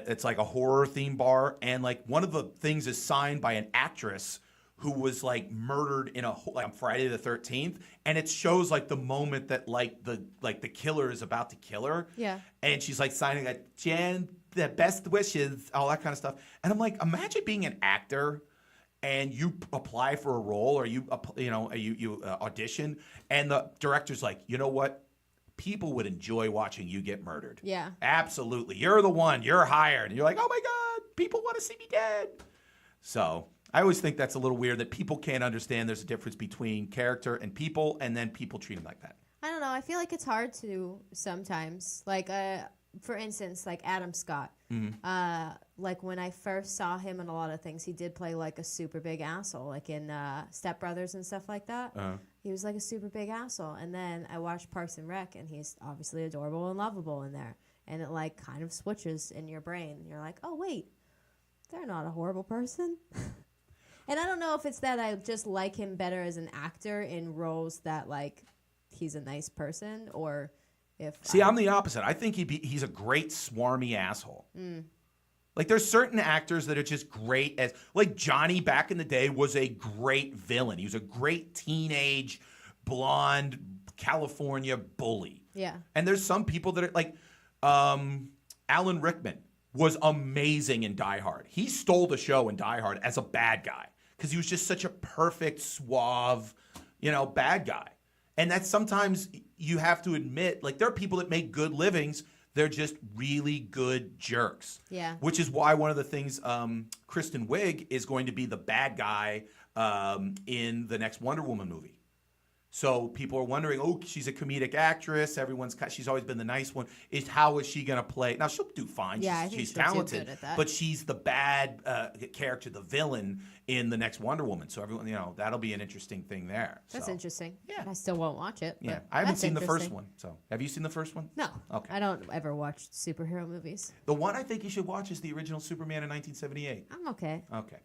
it's like a horror theme bar. And like one of the things is signed by an actress who was like murdered on Friday the 13th, and it shows like the moment that the killer is about to kill her. Yeah. And she's like signing like Jen, the best wishes, all that kind of stuff. And I'm like, imagine being an actor and you apply for a role or you audition, and the director's like, you know what? People would enjoy watching you get murdered. Yeah. Absolutely. You're the one. You're hired. And you're like, oh my God, people want to see me dead. So I always think that's a little weird that people can't understand there's a difference between character and people, and then people treat them like that. I don't know. I feel like it's hard to sometimes. Like, for instance, like Adam Scott. Mm-hmm. Like when I first saw him in a lot of things, he did play like a super big asshole, like in Step Brothers and stuff like that. Uh-huh. He was like a super big asshole. And then I watched Parks and Rec, and he's obviously adorable and lovable in there. And it like kind of switches in your brain. You're like, oh wait, they're not a horrible person. And I don't know if it's that I just like him better as an actor in roles that like he's a nice person, or if I'm the opposite. I think he's a great swarmy asshole. Like there's certain actors that are just great as like Johnny back in the day was a great villain. He was a great teenage blonde California bully. Yeah. And there's some people that are like Alan Rickman was amazing in Die Hard. He stole the show in Die Hard as a bad guy because he was just such a perfect, suave, bad guy. And that's sometimes you have to admit, like there are people that make good livings. They're just really good jerks. Yeah. Which is why one of the things Kristen Wiig is going to be the bad guy in the next Wonder Woman movie. So people are wondering, oh, she's a comedic actress. She's always been the nice one. How is she going to play? Now, she'll do fine. Yeah, I think she's she'll do talented. good at that. But she's the bad character, the villain in the next Wonder Woman. So everyone, that'll be an interesting thing there. That's So, interesting. Yeah. I still won't watch it. Yeah, but I haven't that's seen the first interesting. one. So have you seen the first one? No. Okay. I don't ever watch superhero movies. The one I think you should watch is the original Superman in 1978. I'm okay. Okay.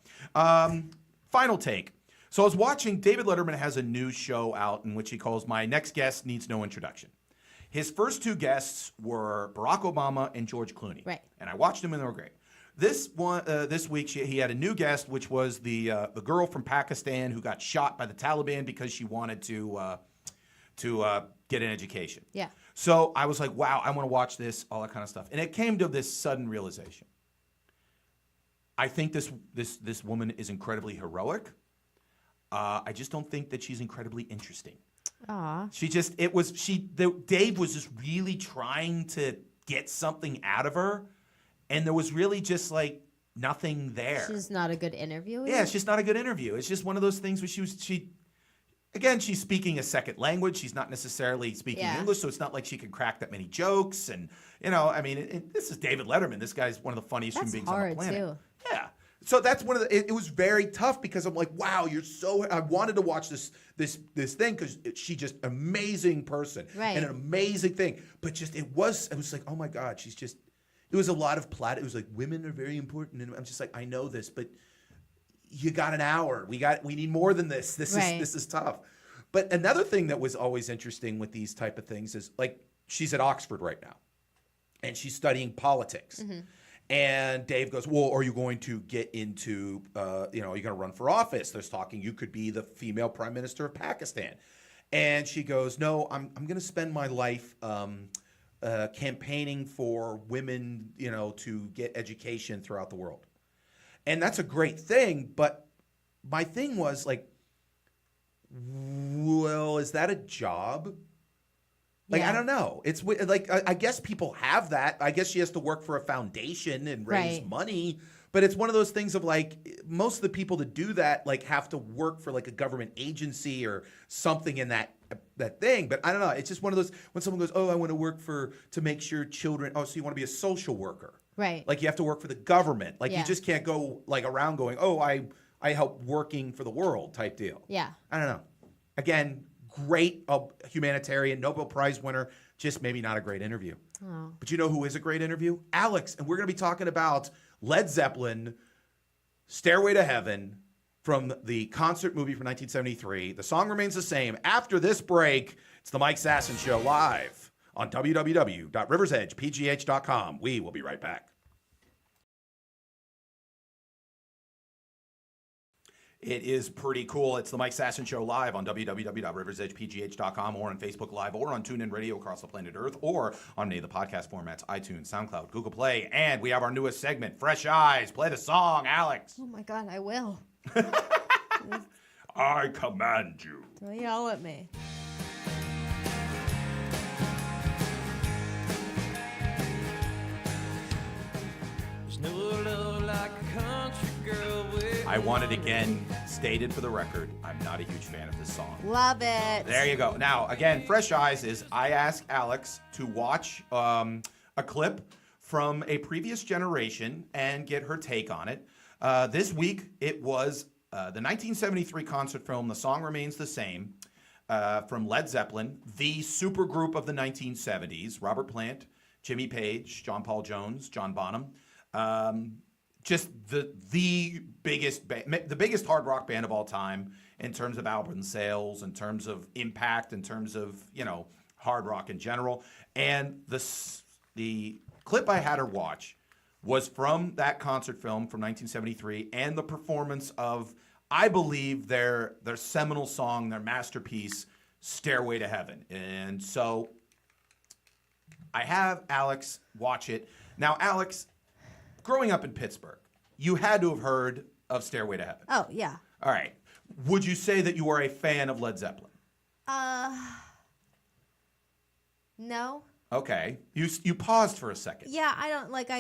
Final take. So I was watching, David Letterman has a new show out in which he calls My Next Guest Needs No Introduction. His first two guests were Barack Obama and George Clooney. Right. And I watched them and they were great. This week he had a new guest, which was the girl from Pakistan who got shot by the Taliban because she wanted to get an education. Yeah. So I was like, wow, I want to watch this, all that kind of stuff. And it came to this sudden realization. I think this woman is incredibly heroic. I just don't think that she's incredibly interesting. Aw. Dave was just really trying to get something out of her, and there was really just like nothing there. She's not a good interviewer. Yeah, it's just not a good interview. It's just one of those things where she's speaking a second language. She's not necessarily speaking English, so it's not like she can crack that many jokes. And this is David Letterman. This guy's one of the funniest human beings on the planet. Too. Yeah. So that's one of the. It was very tough because I'm like, wow, you're so. I wanted to watch this thing because she's just amazing person Right. and an amazing thing. But just it was like, oh my God, she's just. It was a lot of It was like women are very important, and I'm just like, I know this, but you got an hour. We need more than this. This is tough. But another thing that was always interesting with these type of things is like she's at Oxford right now, and she's studying politics. Mm-hmm. And Dave goes, well, are you going to get into, are you going to run for office? There's talking you could be the female prime minister of Pakistan. And she goes, no, I'm going to spend my life campaigning for women, to get education throughout the world. And that's a great thing. But my thing was like, well, is that a job? Like, I don't know. It's like, I guess people have that. I guess she has to work for a foundation and raise money. But it's one of those things of like, most of the people that do that, like, have to work for like a government agency or something in that thing. But I don't know. It's just one of those, when someone goes, oh, I want to work to make sure children, oh, so you want to be a social worker. Right. Like you have to work for the government. Like you just can't go like around going, oh, I help working for the world type deal. Yeah. I don't know. Again, great humanitarian, Nobel Prize winner, just maybe not a great interview. Oh. But you know who is a great interview? Alex. And we're going to be talking about Led Zeppelin, Stairway to Heaven, from the concert movie from 1973. The song remains the same. After this break, it's the Mike Sasson Show live on www.riversedgepgh.com. We will be right back. It is pretty cool. It's the Mike Sasson Show live on www.riversedgepgh.com or on Facebook Live or on TuneIn Radio across the planet Earth or on any of the podcast formats, iTunes, SoundCloud, Google Play. And we have our newest segment, Fresh Eyes. Play the song, Alex. Oh my God, I will. I command you. Don't yell at me. I want it again stated for the record. I'm not a huge fan of this song. Love it. There you go. Now, again, Fresh Eyes is I ask Alex to watch a clip from a previous generation and get her take on it. This week, it was the 1973 concert film, The Song Remains the Same, from Led Zeppelin, the supergroup of the 1970s, Robert Plant, Jimmy Page, John Paul Jones, John Bonham. Just the biggest hard rock band of all time in terms of album sales, in terms of impact, in terms of, hard rock in general. And the clip I had her watch was from that concert film from 1973 and the performance of, I believe, their seminal song, their masterpiece, Stairway to Heaven. And so I have Alex watch it. Now, Alex, growing up in Pittsburgh, you had to have heard of Stairway to Heaven. Oh, yeah. All right. Would you say that you are a fan of Led Zeppelin? No. Okay. You paused for a second. Yeah, I don't like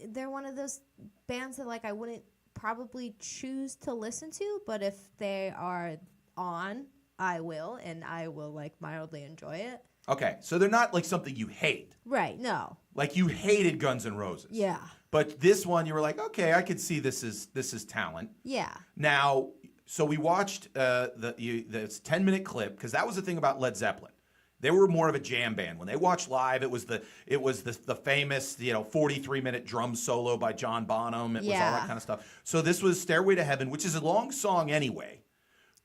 they're one of those bands that like I wouldn't probably choose to listen to, but if they are on, I will, and I will like mildly enjoy it. Okay, so they're not like something you hate. Right? No. Like you hated Guns N' Roses. Yeah. But this one, you were like, okay, I could see this is talent. Yeah. Now, so we watched this 10-minute clip because that was the thing about Led Zeppelin. They were more of a jam band. When they watched live, it was the famous 43-minute drum solo by John Bonham. It was all that kind of stuff. So this was Stairway to Heaven, which is a long song anyway.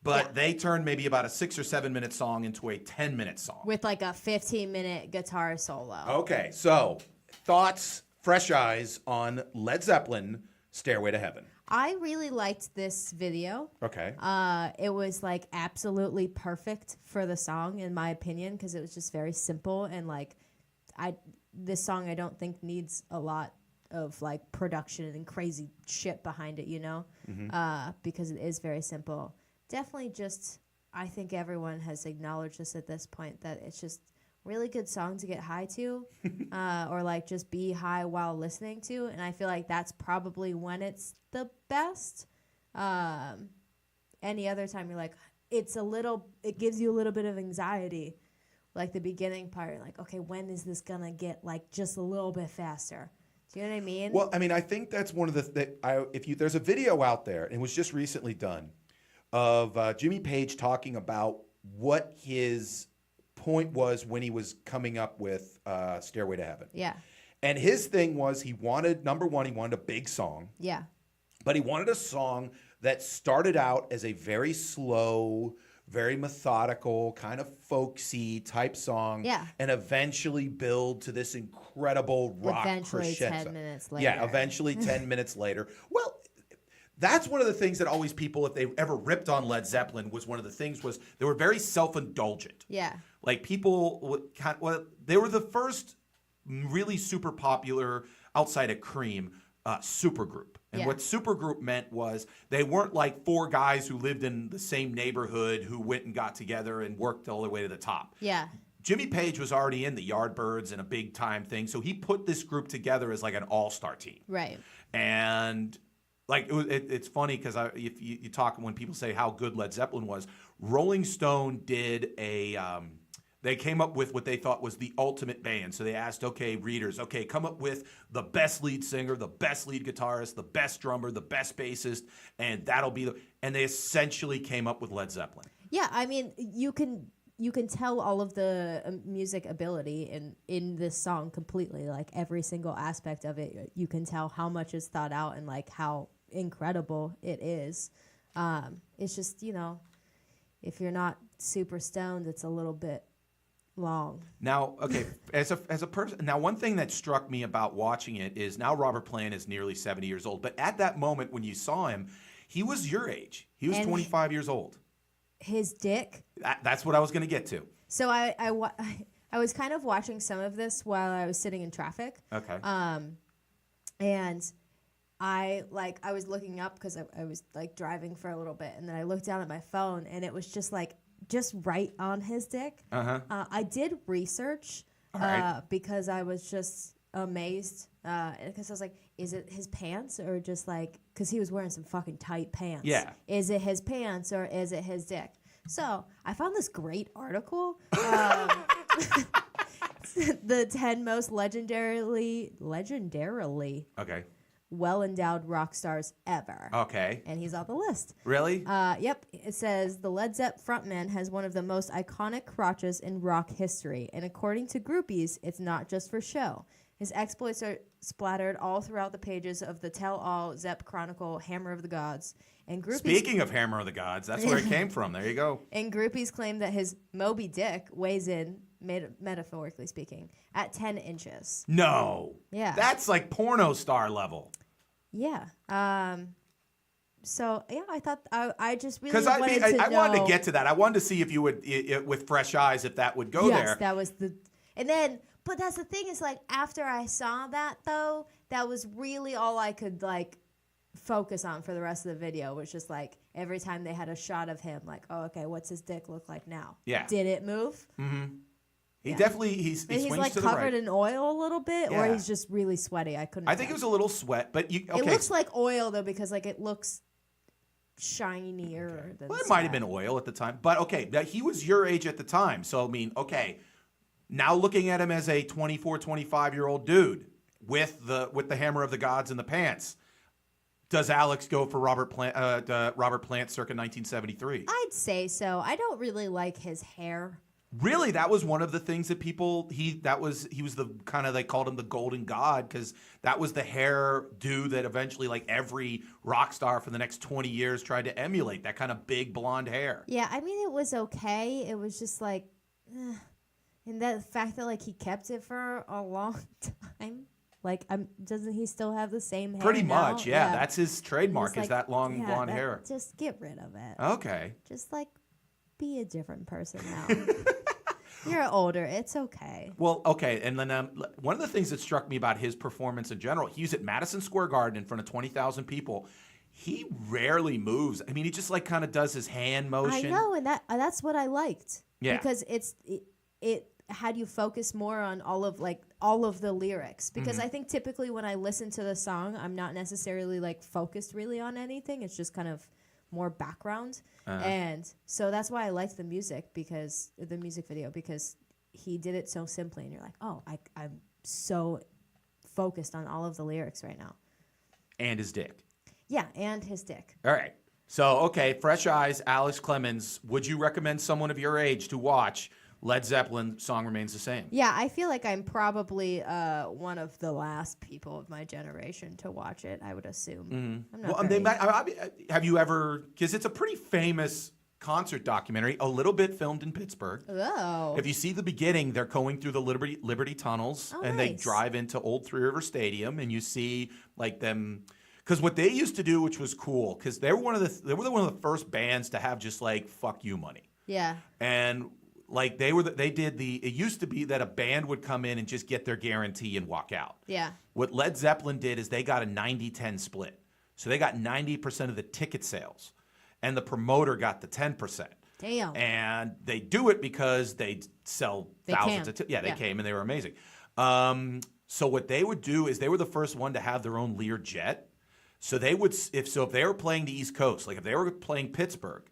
But they turned maybe about a 6 or 7 minute song into a 10-minute song. With like a 15-minute guitar solo. Okay, so thoughts, fresh eyes on Led Zeppelin, Stairway to Heaven. I really liked this video. Okay. It was like absolutely perfect for the song, in my opinion, because it was just very simple and like, this song I don't think needs a lot of like production and crazy shit behind it, you know, because it is very simple. Definitely just, I think everyone has acknowledged this at this point, that it's just really good song to get high to, or like just be high while listening to. And I feel like that's probably when it's the best. Any other time you're like, it gives you a little bit of anxiety. Like the beginning part, like, okay, when is this gonna get like just a little bit faster? Do you know what I mean? Well, I mean, I think that's one of there's a video out there, and it was just recently done, of Jimmy Page talking about what his point was when he was coming up with Stairway to Heaven. Yeah. And his thing was he wanted a big song. Yeah. But he wanted a song that started out as a very slow, very methodical, kind of folksy type song. Yeah. And eventually build to this incredible rock crescendo. 10 minutes later. Yeah, eventually 10 minutes later. Well, that's one of the things that always people, if they ever ripped on Led Zeppelin, was one of the things was they were very self-indulgent. Yeah. Like people, they were the first really super popular, outside of Cream, supergroup. And what supergroup meant was they weren't like four guys who lived in the same neighborhood who went and got together and worked all the way to the top. Yeah. Jimmy Page was already in the Yardbirds and a big time thing, so he put this group together as like an all-star team. Right. And like it's funny because if you talk when people say how good Led Zeppelin was, Rolling Stone did they came up with what they thought was the ultimate band. So they asked, readers, come up with the best lead singer, the best lead guitarist, the best drummer, the best bassist, and that'll be and they essentially came up with Led Zeppelin. Yeah, I mean, you can tell all of the music ability in this song completely. Like every single aspect of it, you can tell how much is thought out and like how incredible it is. It's just, if you're not super stoned, it's a little bit long. Now, as a person, now one thing that struck me about watching it is now Robert Plant is nearly 70 years old, but at that moment when you saw him, he was your age. He was 25 years old. His dick. That's what I was going to get to. So I was kind of watching some of this while I was sitting in traffic. Okay. And I was looking up because I was like driving for a little bit, and then I looked down at my phone, and it was just right on his dick. I did research because I was just amazed because I was like, is it his pants or just like, because he was wearing some fucking tight pants. Yeah. Is it his pants or is it his dick? So I found this great article. The 10 most legendarily well-endowed rock stars ever. Okay. And he's on the list. Really? Yep. It says the Led Zepp frontman has one of the most iconic crotches in rock history. And according to groupies, it's not just for show. His exploits are splattered all throughout the pages of the tell-all Zepp Chronicle, Hammer of the Gods. And groupies... Speaking of Hammer of the Gods, that's where it came from. There you go. And groupies claim that his Moby Dick weighs in, metaphorically speaking, at 10 inches. No. Yeah. That's like porno star level. Yeah. So, yeah, I thought I just really wanted to know. Because I wanted to get to that. I wanted to see if you would, with fresh eyes, if that would go there. Yes, that was the... And then... But that's the thing is, like, after I saw that, though, that was really all I could, like, focus on for the rest of the video, was just, like, every time they had a shot of him, like, oh, okay, what's his dick look like now? Yeah. Did it move? Mm-hmm. He definitely, he swings to the right. And he's, like, covered in oil a little bit, or he's just really sweaty? I couldn't I think it was a little sweat, but you, okay. It looks like oil, though, because, like, it looks shinier than Well, it might have sweat. been oil at the time, but okay, that he was your age at the time. So I mean, okay, now looking at him as a 24, 25-year-old dude with the hammer of the gods in the pants, does Alex go for Robert Plant circa 1973? I'd say so. I don't really like his hair. Really, that was one of the things that he was the kind of, they called him the golden god, because that was the hair do that eventually like every rock star for the next 20 years tried to emulate, that kind of big blonde hair. Yeah, I mean, it was okay. It was just like, and that fact that like he kept it for a long time. Like, doesn't he still have the same hair? Pretty now? much, yeah. That's his trademark, Just is that long yeah, blonde hair. Just get rid of it. Okay. Just like be a different person now. You're older. It's okay. Well, okay, and then one of the things that struck me about his performance in general, he was at Madison Square Garden in front of 20,000 people. He rarely moves. I mean, he just like kind of does his hand motion. I know, and that's what I liked. Yeah. Because it had you focus more on all of the lyrics. Because I think typically when I listen to the song, I'm not necessarily like focused really on anything. It's just kind of more background. And so that's why I liked the music, because the music video, because he did it so simply, and you're like, oh, I'm so focused on all of the lyrics right now. And his dick. Yeah, and his dick. All right. So, okay, fresh eyes, Alex Clemens. Would you recommend someone of your age to watch Led Zeppelin Song Remains the Same? Yeah, I feel like I'm probably one of the last people of my generation to watch it, I would assume. I'm not Have you ever, because it's a pretty famous concert documentary, a little bit filmed in Pittsburgh. Oh. If you see the beginning, they're going through the Liberty tunnels, and they nice. drive into Old Three River Stadium, and you see like them, because what they used to do, which was cool, because they were one of the first bands to have just like fuck you money. Yeah. And like it used to be that a band would come in and just get their guarantee and walk out. Yeah. What Led Zeppelin did is they got a 90-10 split. So they got 90% of the ticket sales, and the promoter got the 10%. Damn. And they do it because they sell thousands of tickets. Yeah, they came and they were amazing. So what they would do is they were the first one to have their own Lear jet. So they would, if they were playing the East Coast, like if they were playing Pittsburgh,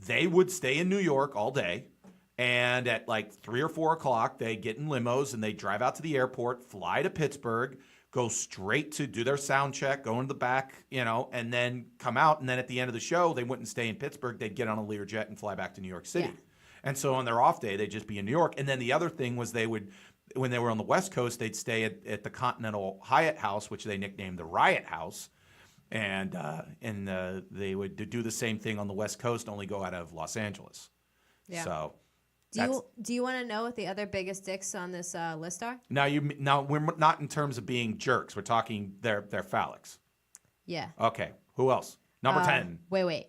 they would stay in New York all day. And at like 3 or 4 o'clock, they get in limos and they drive out to the airport, fly to Pittsburgh, go straight to do their sound check, go in the back, and then come out. And then at the end of the show, they wouldn't stay in Pittsburgh. They'd get on a Lear jet and fly back to New York City. Yeah. And so on their off day, they'd just be in New York. And then the other thing was they would, when they were on the West Coast, they'd stay at the Continental Hyatt House, which they nicknamed the Riot House. And they would do the same thing on the West Coast, only go out of Los Angeles. Yeah. So Do you want to know what the other biggest dicks on this list are? now we're not in terms of being jerks. We're talking their phallics. Yeah. Okay. Who else? Number 10. Wait.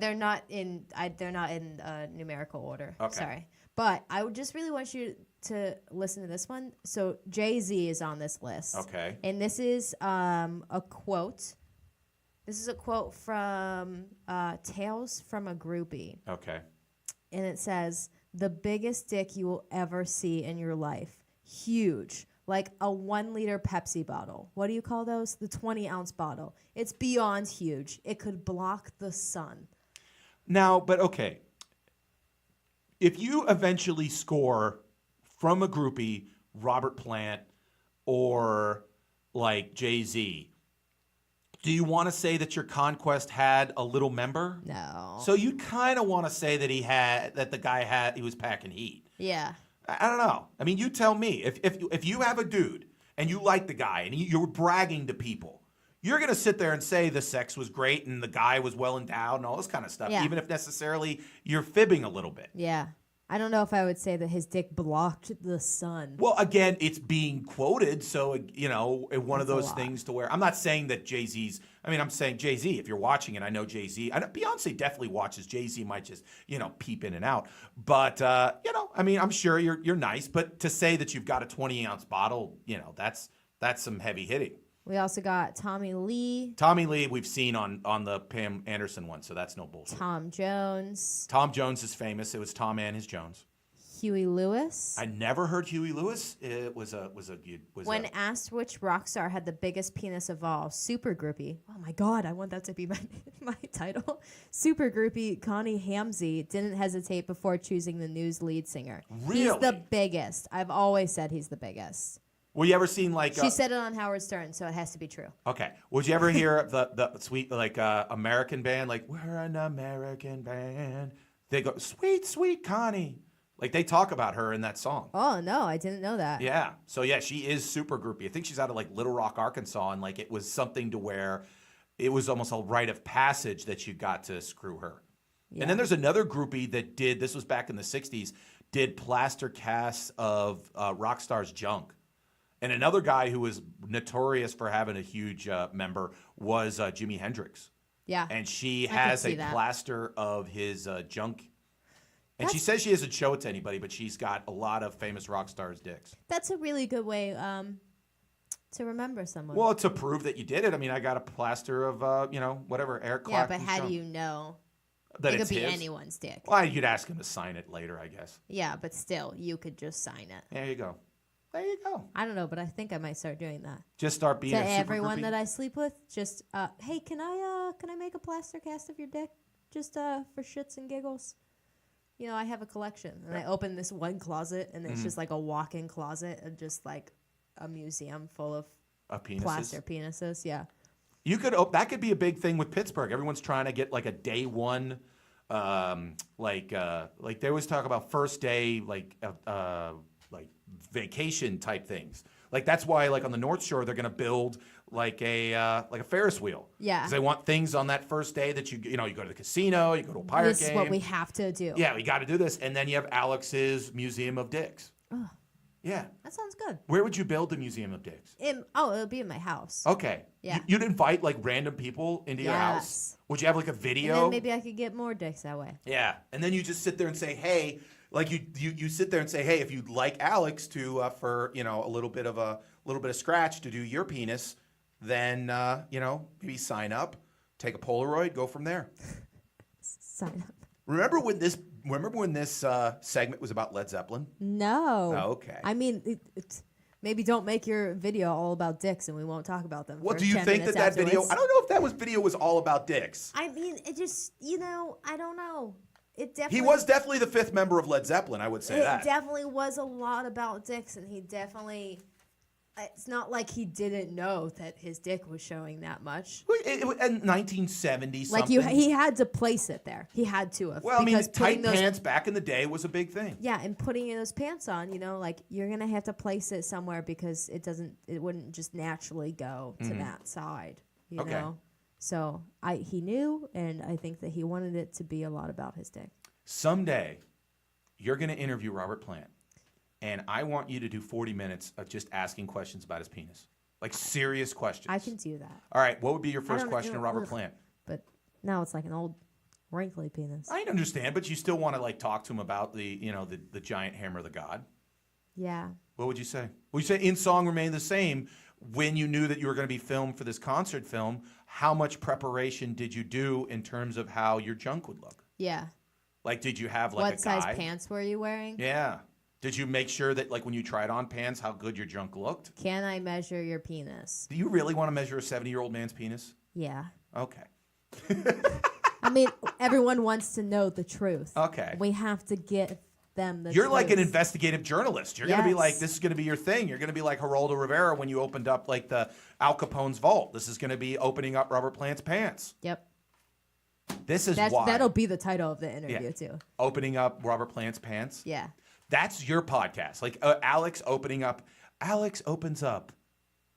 They're not in numerical order. Okay. Sorry, but I would just really want you to listen to this one. So Jay-Z is on this list. Okay. And this is a quote. This is a quote from Tales from a Groupie. Okay. And it says, "The biggest dick you will ever see in your life. Huge. Like a 1-liter Pepsi bottle. What do you call those? The 20-ounce bottle. It's beyond huge. It could block the sun." Now, but okay. If you eventually score from a groupie, Robert Plant, or like Jay-Z, do you want to say that your conquest had a little member? No. So you kind of want to say that he was packing heat. Yeah. I don't know. I mean, you tell me. If you have a dude and you like the guy and you're bragging to people, you're going to sit there and say the sex was great and the guy was well endowed and all this kind of stuff, Yeah. even if necessarily you're fibbing a little bit. Yeah. I don't know if I would say that his dick blocked the sun. Well, again, it's being quoted, so one of That's a those lot. things to where I'm not saying that Jay-Z's. I mean, I'm saying Jay-Z. If you're watching it, I know Jay-Z. Beyonce definitely watches. Jay-Z might just peep in and out. But I mean, I'm sure you're nice. But to say that you've got a 20-ounce bottle, that's some heavy hitting. We also got Tommy Lee, Tommy Lee, we've seen on the Pam Anderson one, so that's no bullshit. Tom Jones. Tom Jones is famous. It was Tom and his Jones. Huey Lewis. I never heard Huey Lewis. It was a When asked which rock star had the biggest penis of all, super groupie. Oh my God, I want that to be my title. Super groupie Connie Hamzy didn't hesitate before choosing the News lead singer. He's Really? the biggest. I've always said he's the biggest. Well, you ever seen like? She said it on Howard Stern, so it has to be true. Okay. Would you ever hear the sweet like American band like we're an American band? They go sweet sweet Connie. Like they talk about her in that song. Oh no, I didn't know that. Yeah. So yeah, she is super groupie. I think she's out of like Little Rock, Arkansas, and like it was something to where it was almost a rite of passage that you got to screw her. Yeah. And then there's another groupie that did. This was back in the '60s. Did plaster casts of rock stars' junk. And another guy who was notorious for having a huge member was Jimi Hendrix. Yeah. And she I has could see a that. plaster of his junk. And she says she doesn't show it to anybody, but she's got a lot of famous rock stars' dicks. That's a really good way to remember someone. Well, to prove that you did it, I mean, I got a plaster of, whatever, Eric yeah, Clapton's but how junk. do you know? That It it's could be his? anyone's dick. Well, you'd ask him to sign it later, I guess. Yeah, but still, you could just sign it. There you go. There you go. I don't know, but I think I might start doing that. Just start being To a super everyone groupie. that I sleep with, just hey, can I make a plaster cast of your dick, just for shits and giggles? You know, I have a collection, and I open this one closet, and it's just like a walk-in closet, and just like a museum full of Penises. plaster penises. Yeah. You could that could be a big thing with Pittsburgh. Everyone's trying to get like a day one, like they always talk about first day like vacation type things. Like that's why like on the North Shore they're gonna build like a Ferris wheel. Yeah. Because they want things on that first day that you go to the casino, you go to a pirate This game. is what we have to do. Yeah, we got to do this, and then you have Alex's Museum of Dicks. Ugh. Yeah. That sounds good. Where would you build the Museum of Dicks? It'll be in my house. Okay. Yeah. You'd invite like random people into your house. Yes. Would you have like a And video? then maybe I could get more dicks that way. Yeah. And then you just sit there and say, hey, like you sit there and say, hey, if you'd like Alex to for a little bit of scratch to do your penis, then maybe sign up, take a Polaroid, go from there. Sign up. Remember when this segment was about Led Zeppelin? No. Oh, okay. I mean, maybe don't make your video all about dicks, and we won't talk about them. Well, for do you 10 think minutes that video? afterwards. I don't know if that video was all about dicks. I mean, it just I don't know. It definitely. He was definitely the fifth member of Led Zeppelin. I would say It that. definitely was a lot about dicks, and he definitely. It's not like he didn't know that his dick was showing that much. In 1970 Like something. he had to place it there. He had to have. Well, I mean, because tight putting those- pants back in the day was a big thing. Yeah, and putting those pants on, like you're gonna have to place it somewhere because it wouldn't just naturally go to that side, you Okay. know. So he knew, and I think that he wanted it to be a lot about his dick. Someday, you're going to interview Robert Plant, and I want you to do 40 minutes of just asking questions about his penis, like serious questions. I can do that, All right, what would be your I first don't- question to Robert ugh. Plant? but now it's like an old, wrinkly penis. I understand, but you still want to like talk to him about the giant hammer of the god. Yeah. What would you say? Would you say in song remain the same when you knew that you were going to be filmed for this concert film? How much preparation did you do in terms of how your junk would look? Yeah. Like, did you have like What a size guide? pants were you wearing? Yeah. Did you make sure that like when you tried on pants, how good your junk looked? Can I measure your penis? Do you really want to measure a 70-year-old man's penis? Yeah. Okay. I mean, everyone wants to know the truth. Okay. We have to give them the You're truth. like an investigative journalist. You're going to be like, Yes. this is going to be your thing. You're going to be like Geraldo Rivera when you opened up like the Al Capone's vault. This is going to be opening up Robert Plant's pants. Yep. This is why. That'll be the title of the interview, Yeah. too. Opening up Robert Plant's pants. Yeah. That's your podcast. Like Alex opens up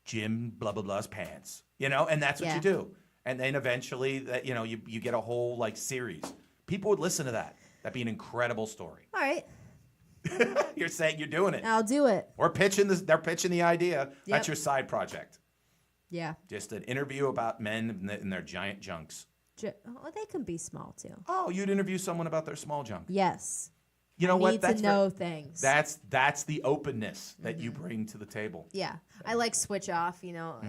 Jim blah blah blah's pants. And that's what Yeah. you do. And then eventually that you get a whole like series. People would listen to that. That'd be an incredible story. All right. You're saying you're doing it. I'll do it. We're pitching this. They're pitching the idea. Yep. That's your side project. Yeah. Just an interview about men and their giant junks. They can be small, too. Oh, you'd interview someone about their small junk. Yes. You know I what? need That's to know things. That's the openness that you bring to the table. Yeah. I like switch off,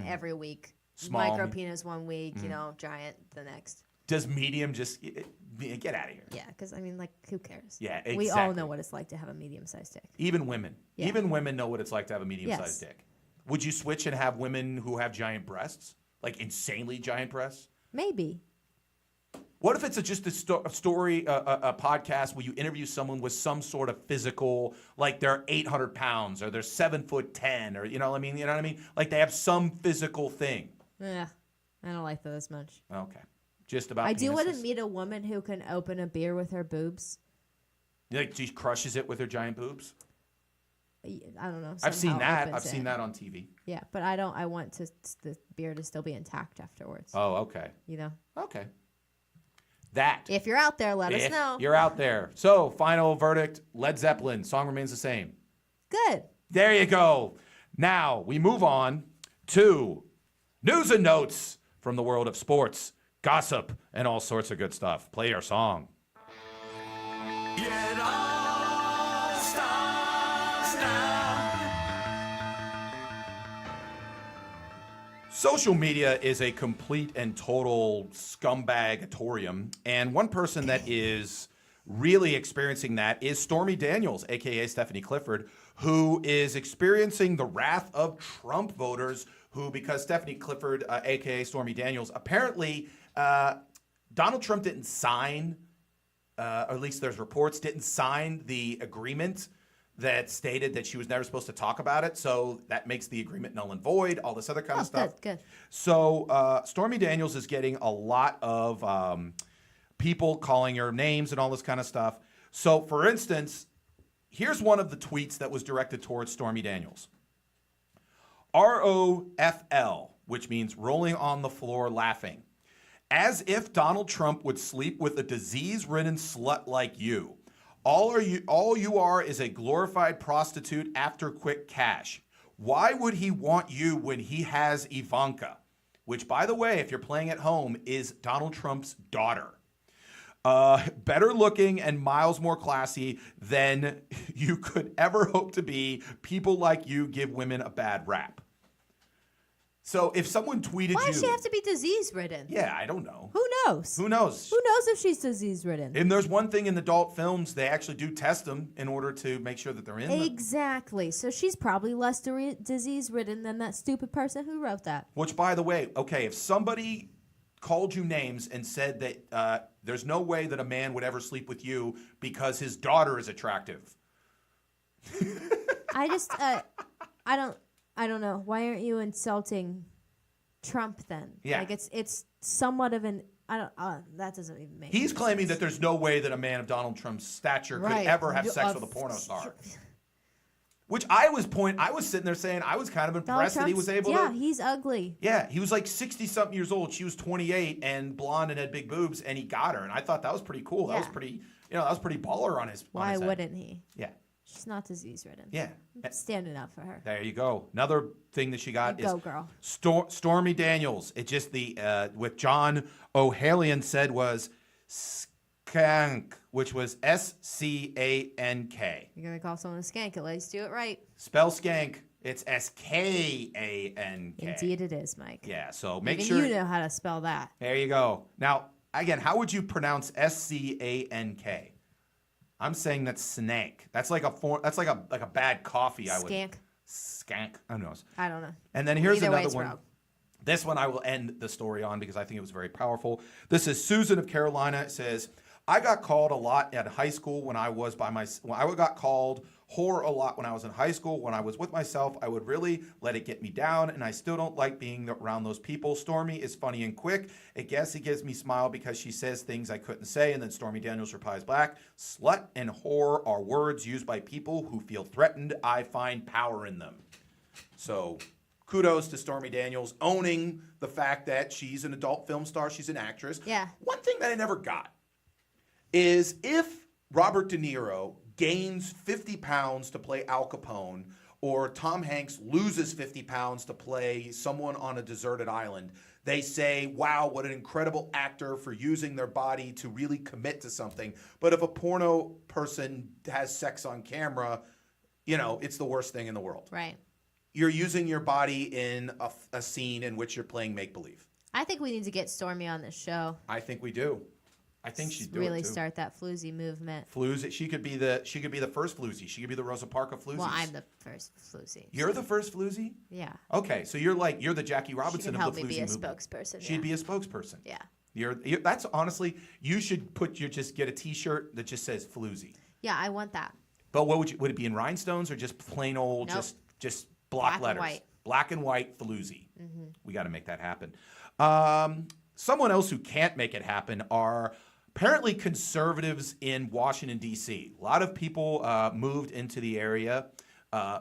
every week. Small. Micro penis one week, giant the next. Does medium just Get out of here. Yeah, because I mean, like, who cares? Yeah, exactly. We all know what it's like to have a medium-sized dick. Even women. Yeah. Even women know what it's like to have a medium-sized Yes. dick. Would you switch and have women who have giant breasts? Like insanely giant breasts? Maybe. What if it's just a story, a podcast where you interview someone with some sort of physical, like they're 800 pounds or they're 7'10", or you know what I mean? Like they have some physical thing. Yeah, I don't like that as much. Okay. Just about I do want to penises. meet a woman who can open a beer with her boobs. Like she crushes it with her giant boobs? I don't know. I've seen somehow that. opens I've seen it. that on TV. Yeah, but I don't. I want the beer to still be intact afterwards. Oh, okay. You know, Okay. That. if you're out there, let us If know. You're out there. So, final verdict, Led Zeppelin. Song remains the same. Good. There you go. Now, we move on to news and notes from the world of sports, gossip, and all sorts of good stuff. Play your song. Get all stars now. Social media is a complete and total scumbagatorium, and one person that is really experiencing that is Stormy Daniels, aka Stephanie Clifford, who is experiencing the wrath of Trump voters who, because Stephanie Clifford, aka Stormy Daniels, apparently Donald Trump didn't sign, or at least there's reports, didn't sign the agreement that stated that she was never supposed to talk about it. So that makes the agreement null and void, all this other kind of stuff. Good. So Stormy Daniels is getting a lot of people calling her names and all this kind of stuff. So, for instance, here's one of the tweets that was directed towards Stormy Daniels. ROFL, which means rolling on the floor laughing. As if Donald Trump would sleep with a disease-ridden slut like you. All you are is a glorified prostitute after quick cash. Why would he want you when he has Ivanka? Which, by the way, if you're playing at home, is Donald Trump's daughter. Better looking and miles more classy than you could ever hope to be. People like you give women a bad rap. So if someone tweeted Why you... does she have to be disease ridden? Yeah, I don't know. Who knows? Who knows? Who knows if she's disease ridden? And there's one thing in adult films, they actually do test them in order to make sure that they're in the... Exactly. So she's probably less disease ridden than that stupid person who wrote that. Which, by the way, okay, if somebody called you names and said that there's no way that a man would ever sleep with you because his daughter is attractive. I just, I don't know. Why aren't you insulting Trump then? Yeah. Like it's somewhat of an, that doesn't even make He's any claiming sense. that there's no way that a man of Donald Trump's stature could Right. ever have sex with a porno star. Which I was sitting there saying I was kind of Donald impressed that he Trump's- was able yeah, to... he's ugly. Yeah, he was like 60-something years old. She was 28 and blonde and had big boobs, and he got her. And I thought that was pretty cool. That was Yeah. pretty, that was pretty baller on his Why end. wouldn't he? Yeah, She's not disease ridden. yeah. I'm standing up for her. There you go. Another thing that she got Go, is girl. Stormy Daniels. It just what John O'Halian said was skank, which was SCANK. You're gonna call someone a skank? At least do it right. Spell skank. It's SKANK. Indeed, it is, Mike. Yeah. So make Even sure you know how to spell that. There you go. Now again, how would you pronounce SCANK? I'm saying that's snake. That's like a bad coffee. I would Skank. skank. Who knows? I don't know. And then here's Either way, another it's one. wrong. This one I will end the story on because I think it was very powerful. This is Susan of Carolina. It says, I got called a lot at high school when I was I got called whore a lot when I was in high school. When I was with myself, I would really let it get me down, and I still don't like being around those people. Stormy is funny and quick. I guess it gives me smile because she says things I couldn't say, and then Stormy Daniels replies back, slut and whore are words used by people who feel threatened. I find power in them. So kudos to Stormy Daniels owning the fact that she's an adult film star. She's an actress. Yeah. One thing that I never got is if Robert De Niro gains 50 pounds to play Al Capone or Tom Hanks loses 50 pounds to play someone on a deserted island, they say, wow, what an incredible actor for using their body to really commit to something. But if a porno person has sex on camera, it's the worst thing in the world. Right. You're using your body in a scene in which you're playing make-believe. I think we need to get Stormy on this show. I think we do. I think she'd do really it too. start that floozy movement. Floozy. She could be the first floozy. She could be the Rosa Parks of floozies. Well, I'm the first floozy. You're the first floozy? Yeah. Okay, so you're the Jackie She Robinson can of help the me floozy be a movement. spokesperson. She'd be a spokesperson. Yeah. You're that's honestly, you should just get a T-shirt that just says floozy. Yeah, I want that. But what would it be in rhinestones or just plain old Nope. just block Black and letters? white. Black and white floozy. Mm-hmm. We got to make that happen. Someone else who can't make it happen are apparently conservatives in Washington, D.C. A lot of people moved into the area,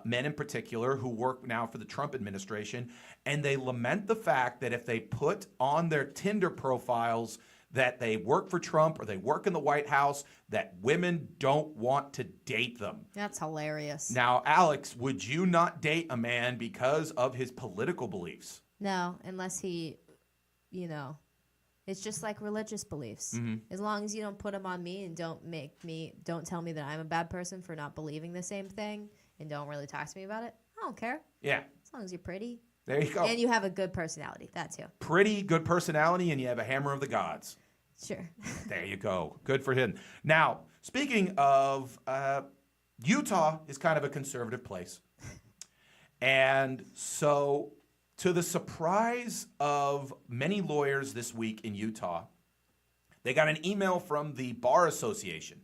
men in particular, who work now for the Trump administration, and they lament the fact that if they put on their Tinder profiles that they work for Trump or they work in the White House, that women don't want to date them. That's hilarious. Now, Alex, would you not date a man because of his political beliefs? No, unless he, it's just like religious beliefs. Mm-hmm. As long as you don't put them on me and don't tell me that I'm a bad person for not believing the same thing and don't really talk to me about it, I don't care. Yeah. As long as you're pretty. There you go. And you have a good personality. That too. Pretty good personality, and you have a hammer of the gods. Sure. There you go. Good for him. Now, speaking of, Utah is kind of a conservative place. And so, to the surprise of many lawyers this week in Utah, they got an email from the Bar Association.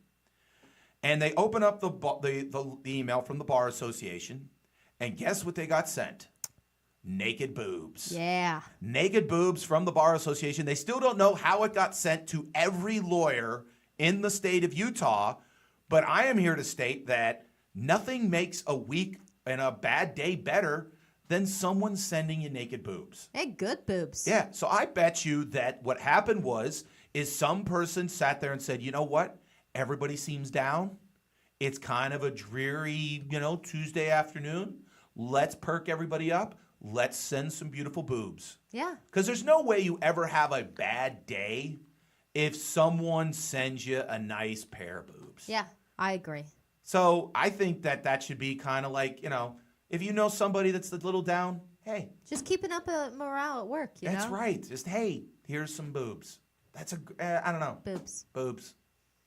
And they open up the email from the Bar Association, and guess what they got sent? Naked boobs. Yeah. Naked boobs from the Bar Association. They still don't know how it got sent to every lawyer in the state of Utah, but I am here to state that nothing makes a week and a bad day better than someone sending you naked boobs. Hey, good boobs. Yeah, so I bet you that what happened is some person sat there and said, you know what? Everybody seems down. It's kind of a dreary, Tuesday afternoon. Let's perk everybody up. Let's send some beautiful boobs. Yeah. Because there's no way you ever have a bad day if someone sends you a nice pair of boobs. Yeah, I agree. So I think that should be kind of like, if you know somebody that's a little down, hey. Just keeping up a morale at work, That's right. Just, hey, here's some boobs. That's I don't know. Boobs. Boobs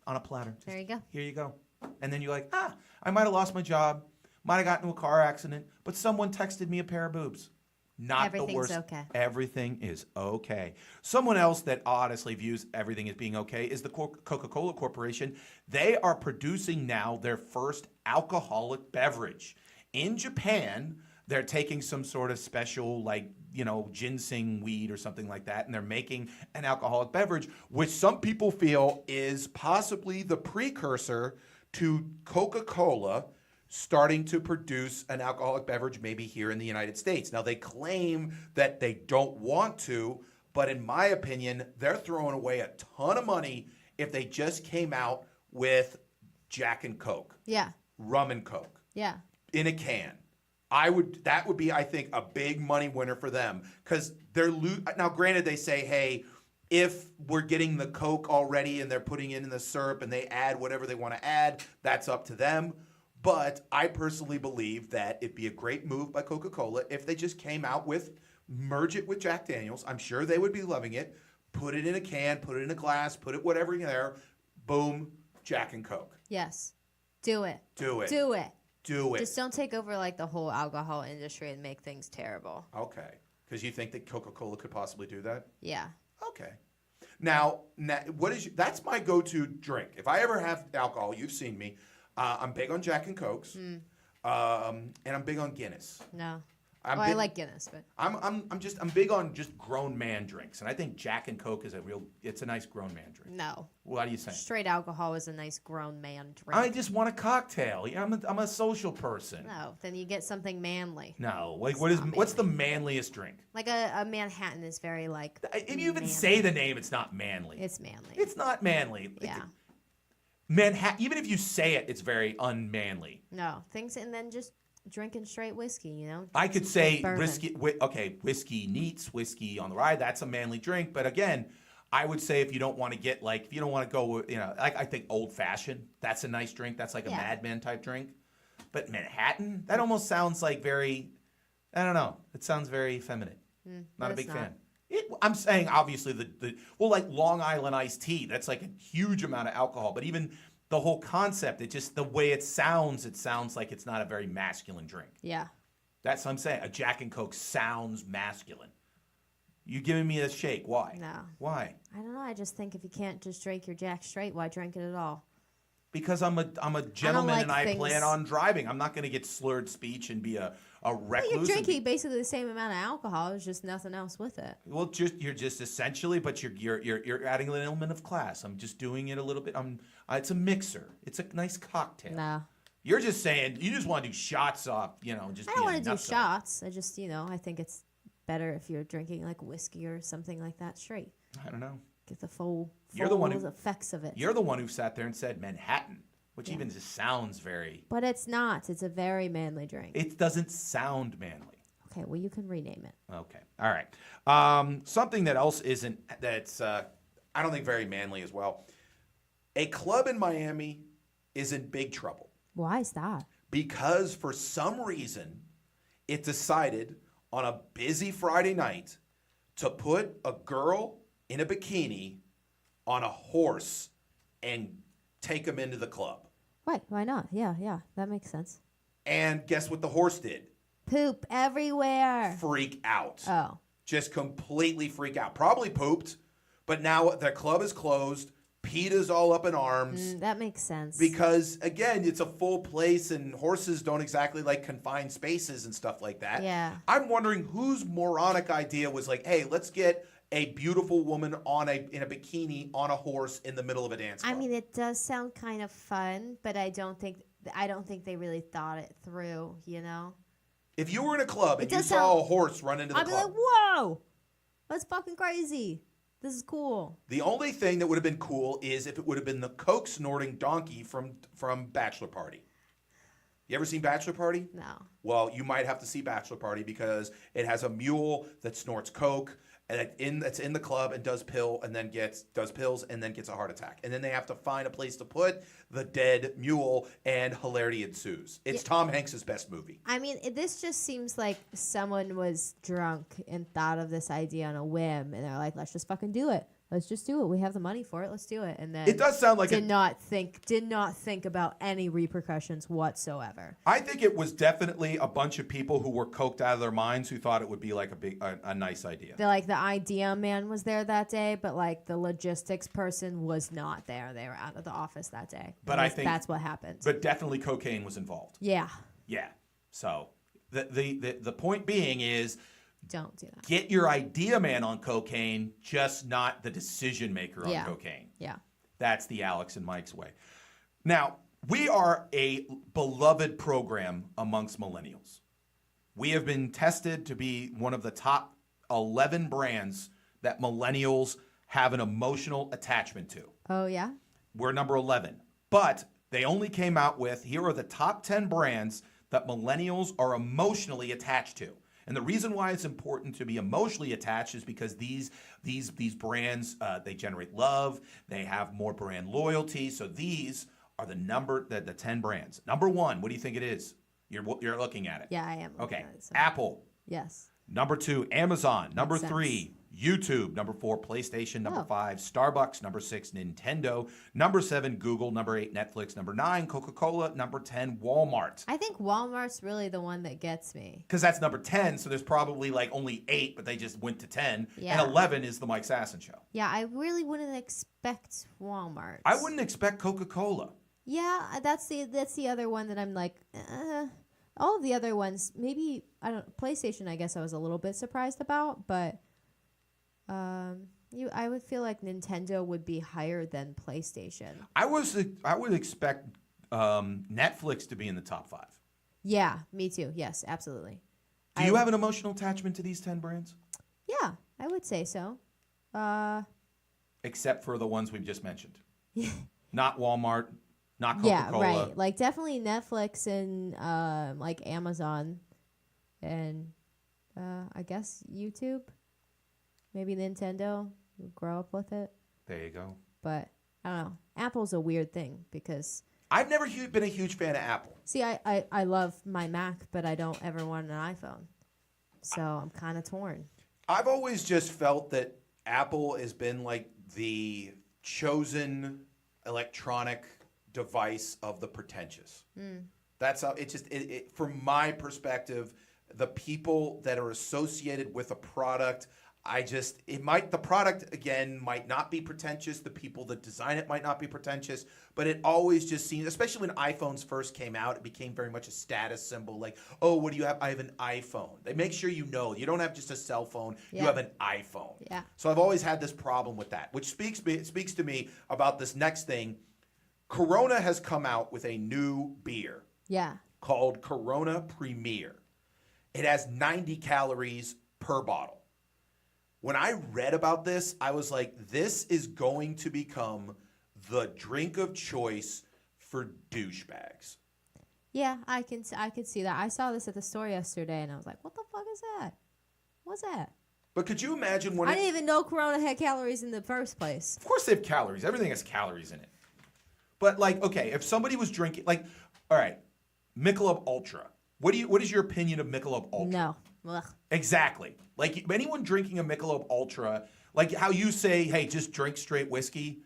on a platter. Just, There you go. Here you go. And then you're like, I might have lost my job. Might have gotten into a car accident, but someone texted me a pair of boobs. Not the Everything's worst. okay. Everything is okay. Someone else that honestly views everything as being okay is the Coca-Cola Corporation. They are producing now their first alcoholic beverage. In Japan, they're taking some sort of special, ginseng weed or something like that, and they're making an alcoholic beverage, which some people feel is possibly the precursor to Coca-Cola starting to produce an alcoholic beverage maybe here in the United States. Now, they claim that they don't want to, but in my opinion, they're throwing away a ton of money if they just came out with Jack and Coke, Yeah. rum and Coke Yeah. in a can. That would be, I think, a big money winner for them, because now granted, they say, hey, if we're getting the Coke already and they're putting it in the syrup and they add whatever they want to add, that's up to them. But I personally believe that it'd be a great move by Coca-Cola if they just came out merge it with Jack Daniels. I'm sure they would be loving it. Put it in a can, put it in a glass, put it whatever in there. Boom, Jack and Coke. Yes. Do it. Do it. Do it. Do it. Just don't take over the whole alcohol industry and make things terrible. Okay. Because you think that Coca-Cola could possibly do that? Yeah. Okay. Now that's my go-to drink. If I ever have alcohol, you've seen me. I'm big on Jack and Cokes, and I'm big on Guinness. No. I like Guinness, but I'm big on just grown man drinks, and I think Jack and Coke is it's a nice grown man drink. no. What do you think? Straight alcohol is a nice grown man drink. I just want a cocktail. Yeah, I'm a social person. No, then you get something manly. No, what's not the manliest drink? Like a Manhattan is very If you even manly. say the name, it's not manly. It's manly. It's not manly. Yeah. Manhattan. Even if you say it, it's very unmanly. No. And then just drinking straight whiskey, I could Some say bourbon. whiskey neats, whiskey on the rye. That's a manly drink. But again, I would say if you don't want to get if you don't want to go with, I think old fashioned. That's a nice drink. That's like a Mad Men type drink. But Manhattan, that almost sounds like very, I don't know. It sounds very feminine. Not a big fan. I'm saying obviously like Long Island iced tea, that's like a huge amount of alcohol, but even the whole concept, the way it sounds like it's not a very masculine drink. Yeah. That's what I'm saying. A Jack and Coke sounds masculine. You giving me a shake? Why? No. Why? I don't know. I just think if you can't just drink your Jack straight, why drink it at all? Because I'm a gentleman like and I things- plan on driving. I'm not going to get slurred speech and be a recluse. Well, you're drinking basically the same amount of alcohol. There's just nothing else with it. Well, you're just essentially, but you're adding an element of class. I'm just doing it a little bit. It's a mixer. It's a nice cocktail. No. You're just saying you just want to do shots off. Just. I don't want to do shots. I just, I think it's better if you're drinking like whiskey or something like that straight. I don't know. Get the full You're the one who- effects of it. You're the one who sat there and said Manhattan, which even just sounds very. But it's not. It's a very manly drink. It doesn't sound manly. Okay, well, you can rename it. Okay. All right. Something that else isn't that's I don't think very manly as well. A club in Miami is in big trouble Why is that? because for some reason it decided on a busy Friday night to put a girl in a bikini on a horse and take him into the club. Right, why not? Yeah, that makes sense. And guess what the horse did? Poop everywhere. Freak out. Oh. Just completely freak out. Probably pooped, but now the club is closed. PETA's all up in arms. That makes sense. Because, again, it's a full place and horses don't exactly like confined spaces and stuff like that. Yeah. I'm wondering whose moronic idea was like, hey, let's get a beautiful woman in a bikini on a horse in the middle of a dance club. I mean, it does sound kind of fun, but I don't think they really thought it through, If you were in a club and you does saw sound- a horse run into the I'd be club, like, whoa, that's fucking crazy. This is cool. the only thing that would have been cool is if it would have been the coke snorting donkey from Bachelor Party. You ever seen Bachelor Party? No. Well, you might have to see Bachelor Party because it has a mule that snorts coke and that's in the club and does pills and then gets a heart attack. And then they have to find a place to put the dead mule and hilarity ensues. It's Tom Hanks' best movie. I mean, this just seems like someone was drunk and thought of this idea on a whim, and they're like, let's just fucking do it. Let's just do it. We have the money for it. Let's do it. And then It does sound like did not think about any repercussions whatsoever. I think it was definitely a bunch of people who were coked out of their minds who thought it would be like a nice idea. The idea man was there that day, but like the logistics person was not there. They were out of the office that day. But I I think that's what happened. But definitely cocaine was involved. Yeah. Yeah. So the point being is Don't do that. get your idea man on cocaine, just not the decision maker on Yeah. cocaine. Yeah. That's the Alex and Mike's way. Now, we are a beloved program amongst millennials. We have been tested to be one of the top 11 brands that millennials have an emotional attachment to. Oh, yeah? We're number 11. But they only came out with, here are the top 10 brands that millennials are emotionally attached to. And the reason why it's important to be emotionally attached is because these brands, they generate love, they have more brand loyalty. So these are the 10 brands. Number 1, what do you think it is? You're looking at it. Yeah, I am. looking Okay. at it, so- Apple. Yes. Number 2, Amazon. Number Makes 3, YouTube. Number 4, PlayStation. Number Oh. 5, Starbucks. Number 6, Nintendo. Number 7, Google. Number 8, Netflix. Number 9, Coca-Cola. Number 10, Walmart. I think Walmart's really the one that gets me. Because that's number 10, so there's probably like only 8, but they just went to 10. Yeah. And 11 is the Mike Sasson Show. Yeah, I really wouldn't expect Walmart. I wouldn't expect Coca-Cola. Yeah, that's the other one that I'm like, all of the other ones, maybe PlayStation. I guess I was a little bit surprised about, but I would feel like Nintendo would be higher than PlayStation. I would expect Netflix to be in the top 5. Yeah, me too. Yes, absolutely. Do you have an emotional attachment to these 10 brands? Yeah, I would say so. Except for the ones we've just mentioned. Not Walmart, not Coca-Cola. Yeah, right. Like definitely Netflix and like Amazon, and I guess YouTube, maybe Nintendo. You grow up with it, There you go. but I don't know. Apple's a weird thing because I've never been a huge fan of Apple. see, I love my Mac, but I don't ever want an iPhone, so I'm kind of torn. I've always just felt that Apple has been like the chosen electronic device of the pretentious. That's how it just, from my perspective, the people that are associated with a product, the product again might not be pretentious. The people that design it might not be pretentious, but it always just seems, especially when iPhones first came out, it became very much a status symbol. Like, oh, what do you have? I have an iPhone. They make sure you know you don't have just a cell phone. You have an iPhone. Yeah. So I've always had this problem with that, which speaks to me about this next thing. Corona has come out with a new beer. Yeah. Called Corona Premier. It has 90 calories per bottle. When I read about this, I was like, this is going to become the drink of choice for douchebags. Yeah, I could see that. I saw this at the store yesterday, and I was like, what the fuck is that? What's that? But could you imagine when I didn't even know Corona had calories in the first place. Of course they have calories. Everything has calories in it. But like, okay, if somebody was drinking, like, all right, Michelob Ultra. What is your opinion of Michelob Ultra? No. Ugh. Exactly. Like anyone drinking a Michelob Ultra, like how you say, hey, just drink straight whiskey.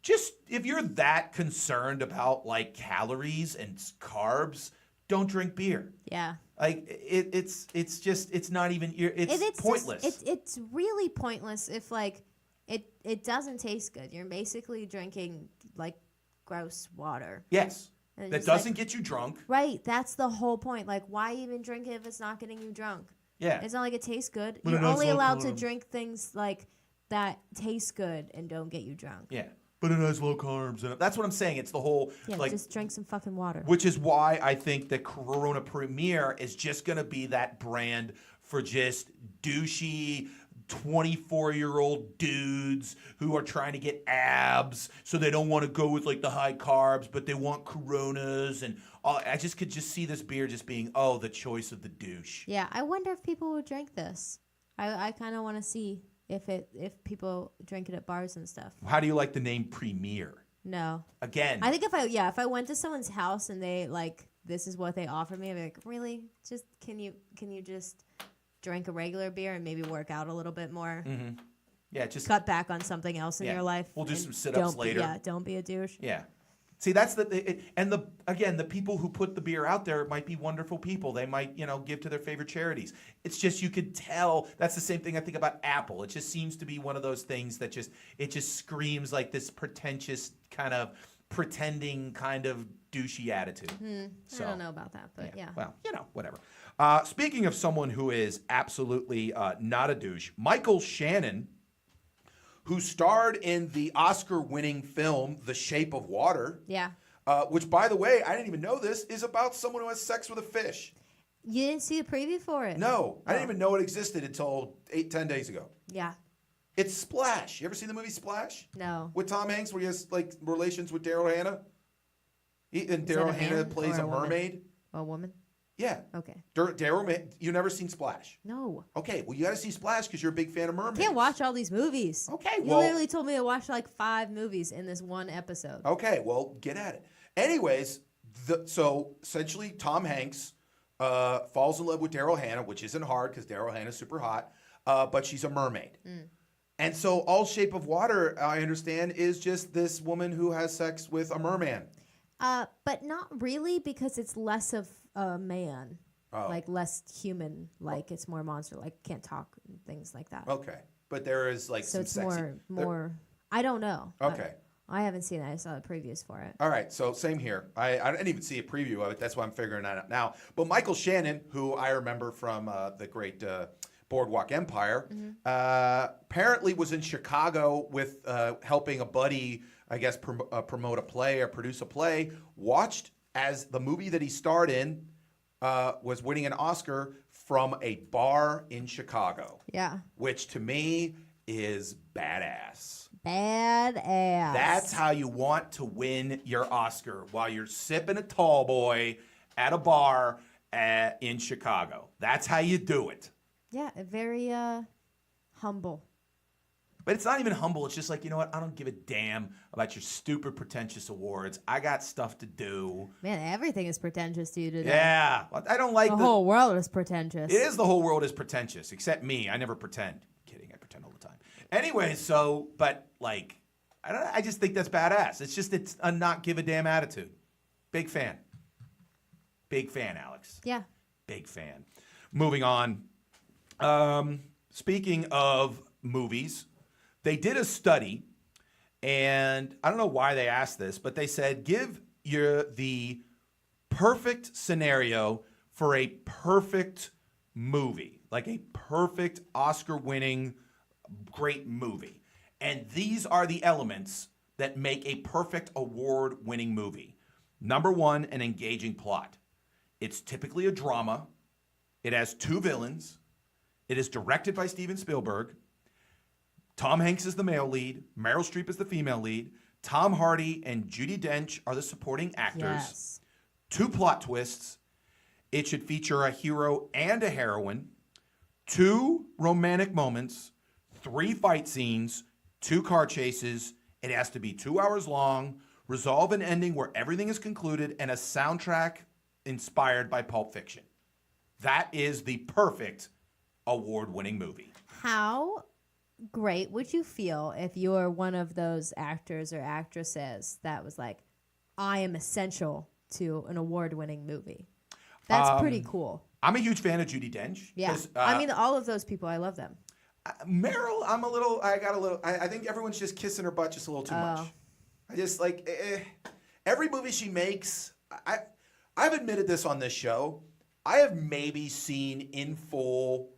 Just if you're that concerned about like calories and carbs, don't drink beer. Yeah. Like it's not even it's pointless. It's really pointless if like it doesn't taste good. You're basically drinking like gross water. Yes. And That it's doesn't get you drunk. Right. That's the whole point. Like, why even drink it if it's not getting you drunk? Yeah. It's not like it tastes good. But You're it has only low allowed to carbs. drink things like that taste good and don't get you drunk. Yeah. But it has low carbs. And that's what I'm saying. It's the whole Yeah, like just drink some fucking water. which is why I think that Corona Premier is just going to be that brand for just douchey 24-year-old dudes who are trying to get abs, so they don't want to go with like the high carbs, but they want Coronas and all. I just could just see this beer just being the choice of the douche. Yeah, I wonder if people would drink this. I kind of want to see if people drink it at bars and stuff. How do you like the name Premier? No. Again, I think if I went to someone's house and they like this is what they offered me, I'd be like, really? Just can you just drink a regular beer and maybe work out a little bit more? Mm-hmm. Yeah, just cut back on something else in your life. We'll do and some sit-ups later. Yeah, don't be a douche. Yeah. See, that's the people who put the beer out there might be wonderful people. They might, give to their favorite charities. It's just you could tell. That's the same thing I think about Apple. It just seems to be one of those things that just screams like this pretentious kind of pretending kind of douchey attitude. I don't know about that, but yeah. Well, whatever. Speaking of someone who is absolutely not a douche, Michael Shannon, who starred in the Oscar-winning film The Shape of Water. Yeah. Which, by the way, I didn't even know this, is about someone who has sex with a fish. You didn't see a preview for it? No, I didn't even know it existed until 10 days ago. Yeah. It's Splash. You ever seen the movie Splash? No. With Tom Hanks, where he has like relations with Daryl Hannah? And Daryl Hannah plays a mermaid. A woman? Yeah. Okay. Daryl, you never seen Splash? No. Okay, well, you got to see Splash because you're a big fan of mermaids. I can't watch all these movies. Okay, You literally told me to watch like 5 movies in this one episode. Okay, well, get at it. Anyways, so essentially Tom Hanks falls in love with Daryl Hannah, which isn't hard because Daryl Hannah's super hot, but she's a mermaid. And so all Shape of Water, I understand, is just this woman who has sex with a merman. But not really, because it's less of a man. Oh. Like less human, like it's more monster, like can't talk and things like that. Okay, but there is like So some it's sexy. more. I don't know. Okay. I haven't seen it. I saw the previews for it. All right, so same here. I didn't even see a preview of it. That's why I'm figuring that out now. But Michael Shannon, who I remember from the great Boardwalk Empire, apparently was in Chicago with helping a buddy, I guess, promote a play or produce a play. Watched as the movie that he starred in was winning an Oscar from a bar in Chicago. Yeah. Which to me is badass. Badass. That's how you want to win your Oscar, while you're sipping a tall boy at a bar in Chicago. That's how you do it. Yeah, very humble. But it's not even humble. It's just like, you know what? I don't give a damn about your stupid, pretentious awards. I got stuff to do. Man, everything is pretentious to you today. Yeah. I don't like The whole world is pretentious. It is the whole world is pretentious, except me. I never pretend. Kidding. I pretend all the time. Anyway, so, but like, I just think that's badass. It's a not give a damn attitude. Big fan. Big fan, Alex. Yeah. Big fan. Moving on. Speaking of movies, they did a study, and I don't know why they asked this, but they said give the perfect scenario for a perfect movie, like a perfect Oscar-winning great movie. And these are the elements that make a perfect award-winning movie. Number one, an engaging plot. It's typically a drama. It has 2 villains. It is directed by Steven Spielberg. Tom Hanks is the male lead. Meryl Streep is the female lead. Tom Hardy and Judi Dench are the supporting actors. Yes. 2 plot twists. It should feature a hero and a heroine. 2 romantic moments. 3 fight scenes. 2 car chases. It has to be 2 hours long. Resolve an ending where everything is concluded, and a soundtrack inspired by Pulp Fiction. That is the perfect award-winning movie. How great would you feel if you were one of those actors or actresses that was like, I am essential to an award-winning movie? That's pretty cool. I'm a huge fan of Judi Dench. Yeah. I mean, all of those people, I love them. Meryl, I think everyone's just kissing her butt just a little too much. I just like, every movie she makes, I've admitted this on this show, I have maybe seen in full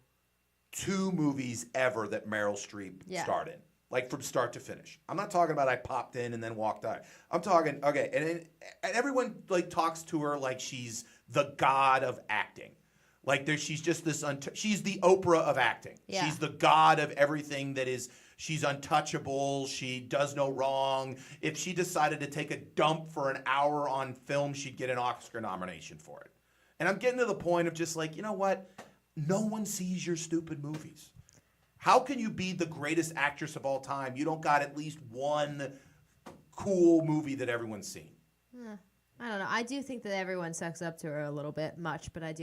2 movies ever that Meryl Streep starred in, like from start to finish. I'm not talking about I popped in and then walked out. I'm talking, okay, and everyone like talks to her like she's the god of acting. Like she's just this, she's the Oprah of acting. Yeah. She's the god of everything that is, she's untouchable. She does no wrong. If she decided to take a dump for an hour on film, she'd get an Oscar nomination for it. And I'm getting to the point of just like, you know what? No one sees your stupid movies. How can you be the greatest actress of all time? You don't got at least one cool movie that everyone's seen. I don't know. I do think that everyone sucks up to her a little bit much, but I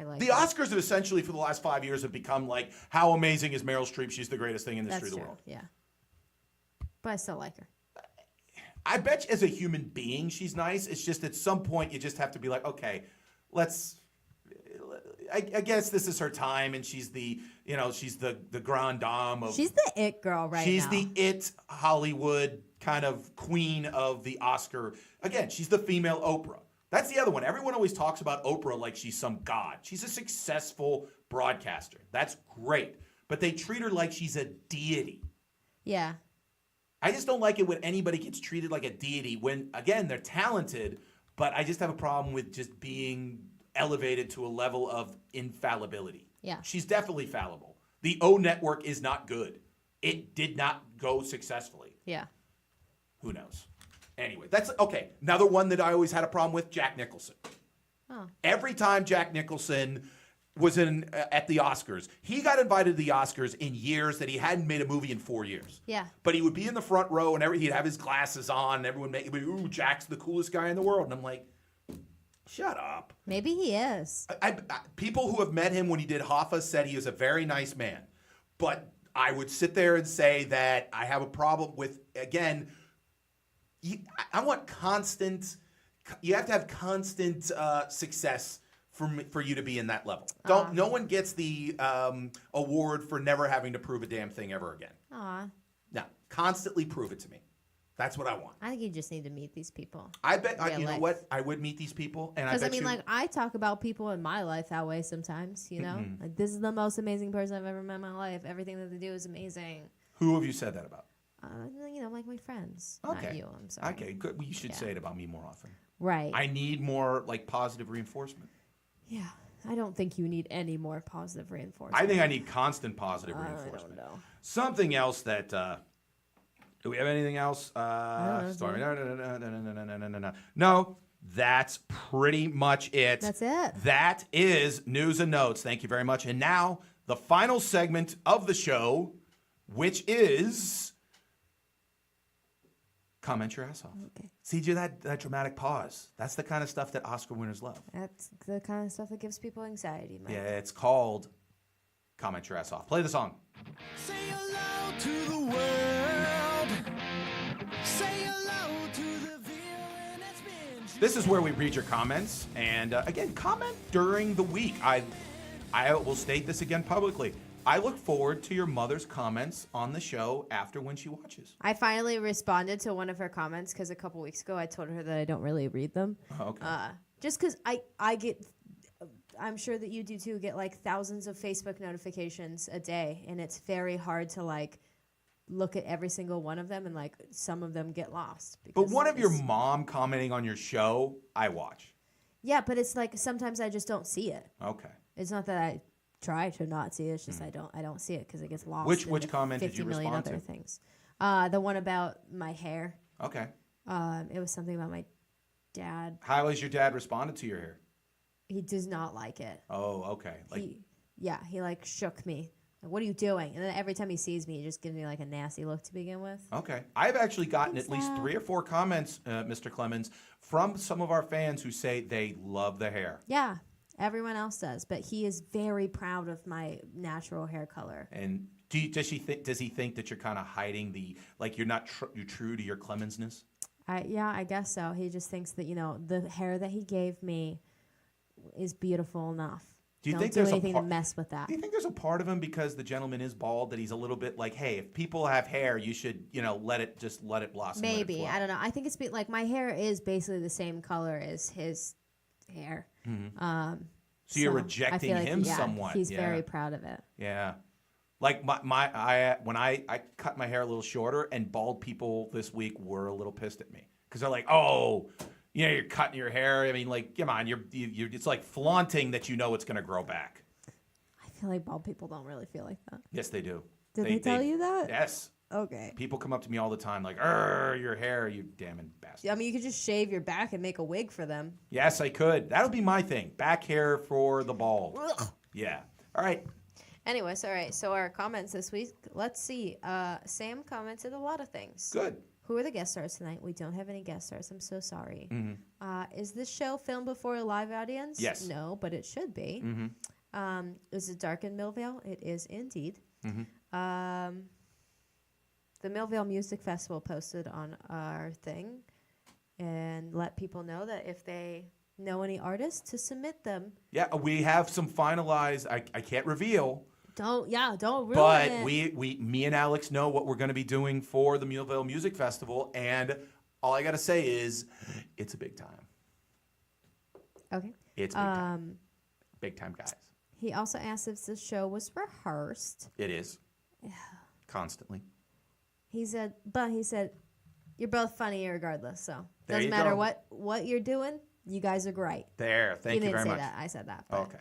like The Oscars have essentially, for the last 5 years, have become like, how amazing is Meryl Streep? She's the greatest thing in the history of the world. Yeah. But I still like her. I bet you as a human being, she's nice. It's just at some point, you just have to be like, okay, I guess this is her time, and she's the grande dame of. She's the it girl right now. She's the it Hollywood kind of queen of the Oscar. Again, she's the female Oprah. That's the other one. Everyone always talks about Oprah like she's some god. She's a successful broadcaster. That's great. But they treat her like she's a deity. Yeah. I just don't like it when anybody gets treated like a deity when, again, they're talented, but I just have a problem with just being elevated to a level of infallibility. Yeah. She's definitely fallible. The O Network is not good. It did not go successfully. Yeah. Who knows? Anyway, that's okay. Another one that I always had a problem with, Jack Nicholson. Oh. Every time Jack Nicholson was at the Oscars, he got invited to the Oscars in years that he hadn't made a movie in 4 years. Yeah. But he would be in the front row and he'd have his glasses on and everyone would be, ooh, Jack's the coolest guy in the world. And I'm like, shut up. Maybe he is. People who have met him when he did Hoffa said he was a very nice man. But I would sit there and say that I have a problem with, again, I want constant, you have to have constant success for you to be in that level. No one gets the award for never having to prove a damn thing ever again. Aw. No, constantly prove it to me. That's what I want. I think you just need to meet these people. I bet, you know what? I would meet these people. Because, I mean, like, I talk about people in my life that way sometimes, you know? Mm-hmm. Like, this is the most amazing person I've ever met in my life. Everything that they do is amazing. Who have you said that about? You know, like my friends. Okay. Not you, I'm sorry. Okay, good. Well, you should say it about me more often. Right. I need more, like, positive reinforcement. Yeah. I don't think you need any more positive reinforcement. I think I need constant positive reinforcement. I don't know. Something else that... do we have anything else? Sorry. No, that's pretty much it. That's it. That is News and Notes. Thank you very much. And now, the final segment of the show, which is comment your ass off. Okay. See, you that dramatic pause. That's the kind of stuff that Oscar winners love. That's the kind of stuff that gives people anxiety, Mike. Yeah, it's called comment your ass off. Play the song. Say hello to the world. Say hello to the villain that's been. This is where we read your comments, and again, comment during the week. I will state this again publicly. I look forward to your mother's comments on the show after when she watches. I finally responded to one of her comments because a couple weeks ago I told her that I don't really read them. Oh, okay. Just because I get, I'm sure that you do too, get like thousands of Facebook notifications a day, and it's very hard to like look at every single one of them, and like some of them get lost. But one of your mom commenting on your show, I watch. Yeah, but it's like sometimes I just don't see it. Okay. It's not that I try to not see it. It's just I don't see it because it gets lost. Which in comment did 50 you million respond other to? things. The one about my hair. Okay. It was something about my dad. How has your dad responded to your hair? He does not like it. Oh, okay. Like, He like shook me. Like, what are you doing? And then every time he sees me, he just gives me like a nasty look to begin with. okay. I've actually gotten Thanks, at least Dad. 3 or 4 comments, Mr. Clemens, from some of our fans who say they love the hair. Yeah, everyone else does, but he is very proud of my natural hair color. And does he think that you're kind of hiding you're not you're true to your Clemensness? I guess so. He just thinks that the hair that he gave me is beautiful enough. Do you Don't think do there's anything to mess with that. Do you think there's a part of him, because the gentleman is bald, that he's a little bit like, hey, if people have hair, you should, let it blossom. let it Maybe. flow. I don't know. I think it's like my hair is basically the same color as his hair. Mm-hmm. So you're I rejecting feel like, him somewhat. He's Yeah. very proud of it. Yeah. Like when I cut my hair a little shorter, and bald people this week were a little pissed at me because they're like, oh, you're cutting your hair. I mean, like, come on, you're it's like flaunting that it's going to grow back. I feel like bald people don't really feel like that. Yes, they do. Did they tell you that? Yes. Okay. People come up to me all the time like, your hair, you damn bastard. I mean, you could just shave your back and make a wig for them. Yes, I could. That'll be my thing. Back hair for the bald. Yeah. All right. Anyways, all right. So our comments this week. Let's see. Sam commented a lot of things. Good. Who are the guest stars tonight? We don't have any guest stars. I'm so sorry. Mm-hmm. Is this show filmed before a live audience? Yes. No, but it should be. Mm-hmm. Is it dark in Millvale? It is indeed. Mm-hmm. The Millvale Music Festival posted on our thing and let people know that if they know any artists to submit them. Yeah, we have some finalized. I can't reveal. Don't ruin But it. me and Alex know what we're going to be doing for the Millvale Music Festival, and all I got to say is, it's a big time. Okay. It's big time. Big time, guys. He also asked if the show was rehearsed. It is. Constantly. He said, you're both funny regardless, so There doesn't you matter go. what you're doing. You guys are great. There. Thank you didn't very say much. that. I said that. But, Okay.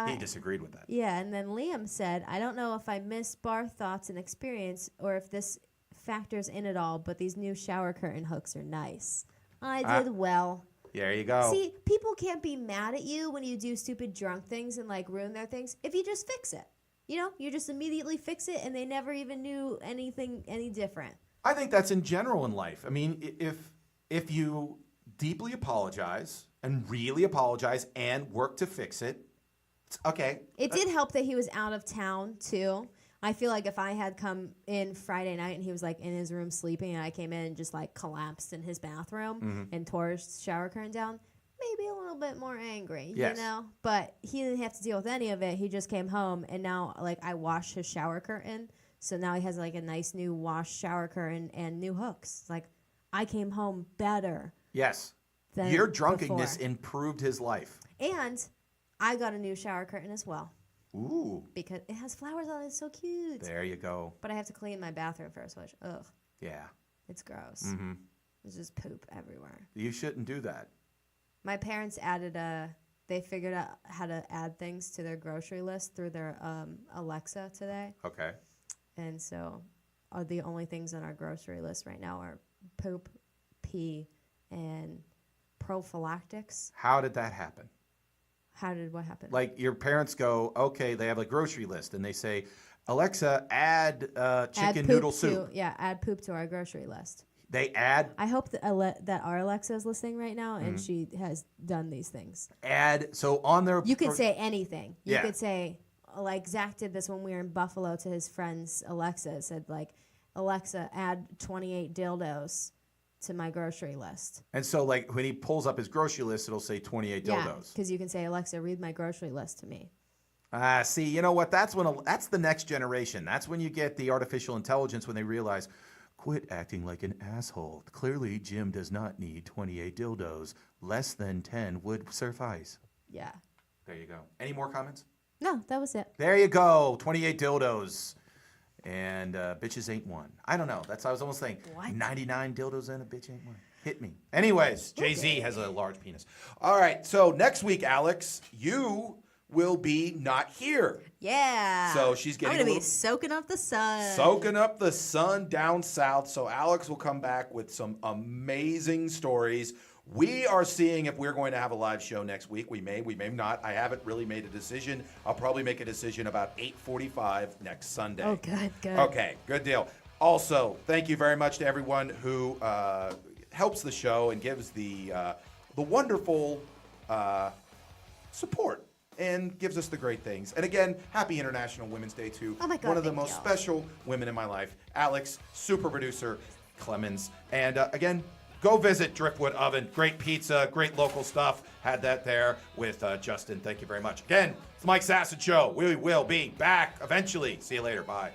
He disagreed with that. Yeah, and then Liam said, I don't know if I missed bar thoughts and experience or if this factors in at all, but these new shower curtain hooks are nice. I did well. There you go. See, people can't be mad at you when you do stupid drunk things and like ruin their things if you just fix it. You just immediately fix it and they never even knew anything any different. I think that's in general in life. I mean, if you deeply apologize and really apologize and work to fix it, it's okay. It did help that he was out of town too. I feel like if I had come in Friday night and he was like in his room sleeping and I came in and just like collapsed in his bathroom and tore his shower curtain down, maybe a little bit more angry, Yes. But he didn't have to deal with any of it. He just came home and now like I washed his shower curtain. So now he has like a nice new washed shower curtain and new hooks. Like I came home better. Yes. Than Your drunkenness before. improved his life. And I got a new shower curtain as well. Ooh. Because it has flowers on it. It's so cute. There you go. But I have to clean my bathroom first, which, Yeah. it's gross. Mm-hmm. There's just poop everywhere. You shouldn't do that. My parents they figured out how to add things to their grocery list through their Alexa today. Okay. And so the only things on our grocery list right now are poop, pee, and prophylactics. How did that happen? How did what happen? Like your parents go, okay, they have a grocery list and they say, Alexa, add Add chicken poop noodle soup. add poop to our grocery list. They add I hope that that our Alexa is listening right now and she has done these things. so on their. You could say anything. You Yeah. could say, like Zach did this when we were in Buffalo to his friend's Alexa. It said, like, Alexa, add 28 dildos to my grocery list. And so, like, when he pulls up his grocery list, it'll say 28 Yeah, dildos. because you can say, Alexa, read my grocery list to me. See, you know what? That's the next generation. That's when you get the artificial intelligence when they realize, quit acting like an asshole. Clearly, Jim does not need 28 dildos. Less than 10 would suffice. Yeah. There you go. Any more comments? No, that was it. There you go. 28 dildos. And bitches ain't one. I don't know. I was almost saying, What? 99 dildos and a bitch ain't one. Hit me. Anyways, Jay-Z has a large penis. All right. So next week, Alex, you will be not here. Yeah. So she's getting I'm going a to be little- soaking up the sun. Soaking up the sun down south. So Alex will come back with some amazing stories. We are seeing if we're going to have a live show next week. We may not. I haven't really made a decision. I'll probably make a decision about 8:45 next Sunday. Oh, good. Okay, good deal. Also, thank you very much to everyone who helps the show and gives the wonderful support and gives us the great things. And again, happy International Women's Day to Oh my God, one of the thank most y'all. special women in my life, Alex, super producer Clemens. And again, go visit Driftwood Oven. Great pizza, great local stuff. Had that there with Justin. Thank you very much. Again, it's the Mike Sasson Show. We will be back eventually. See you later. Bye.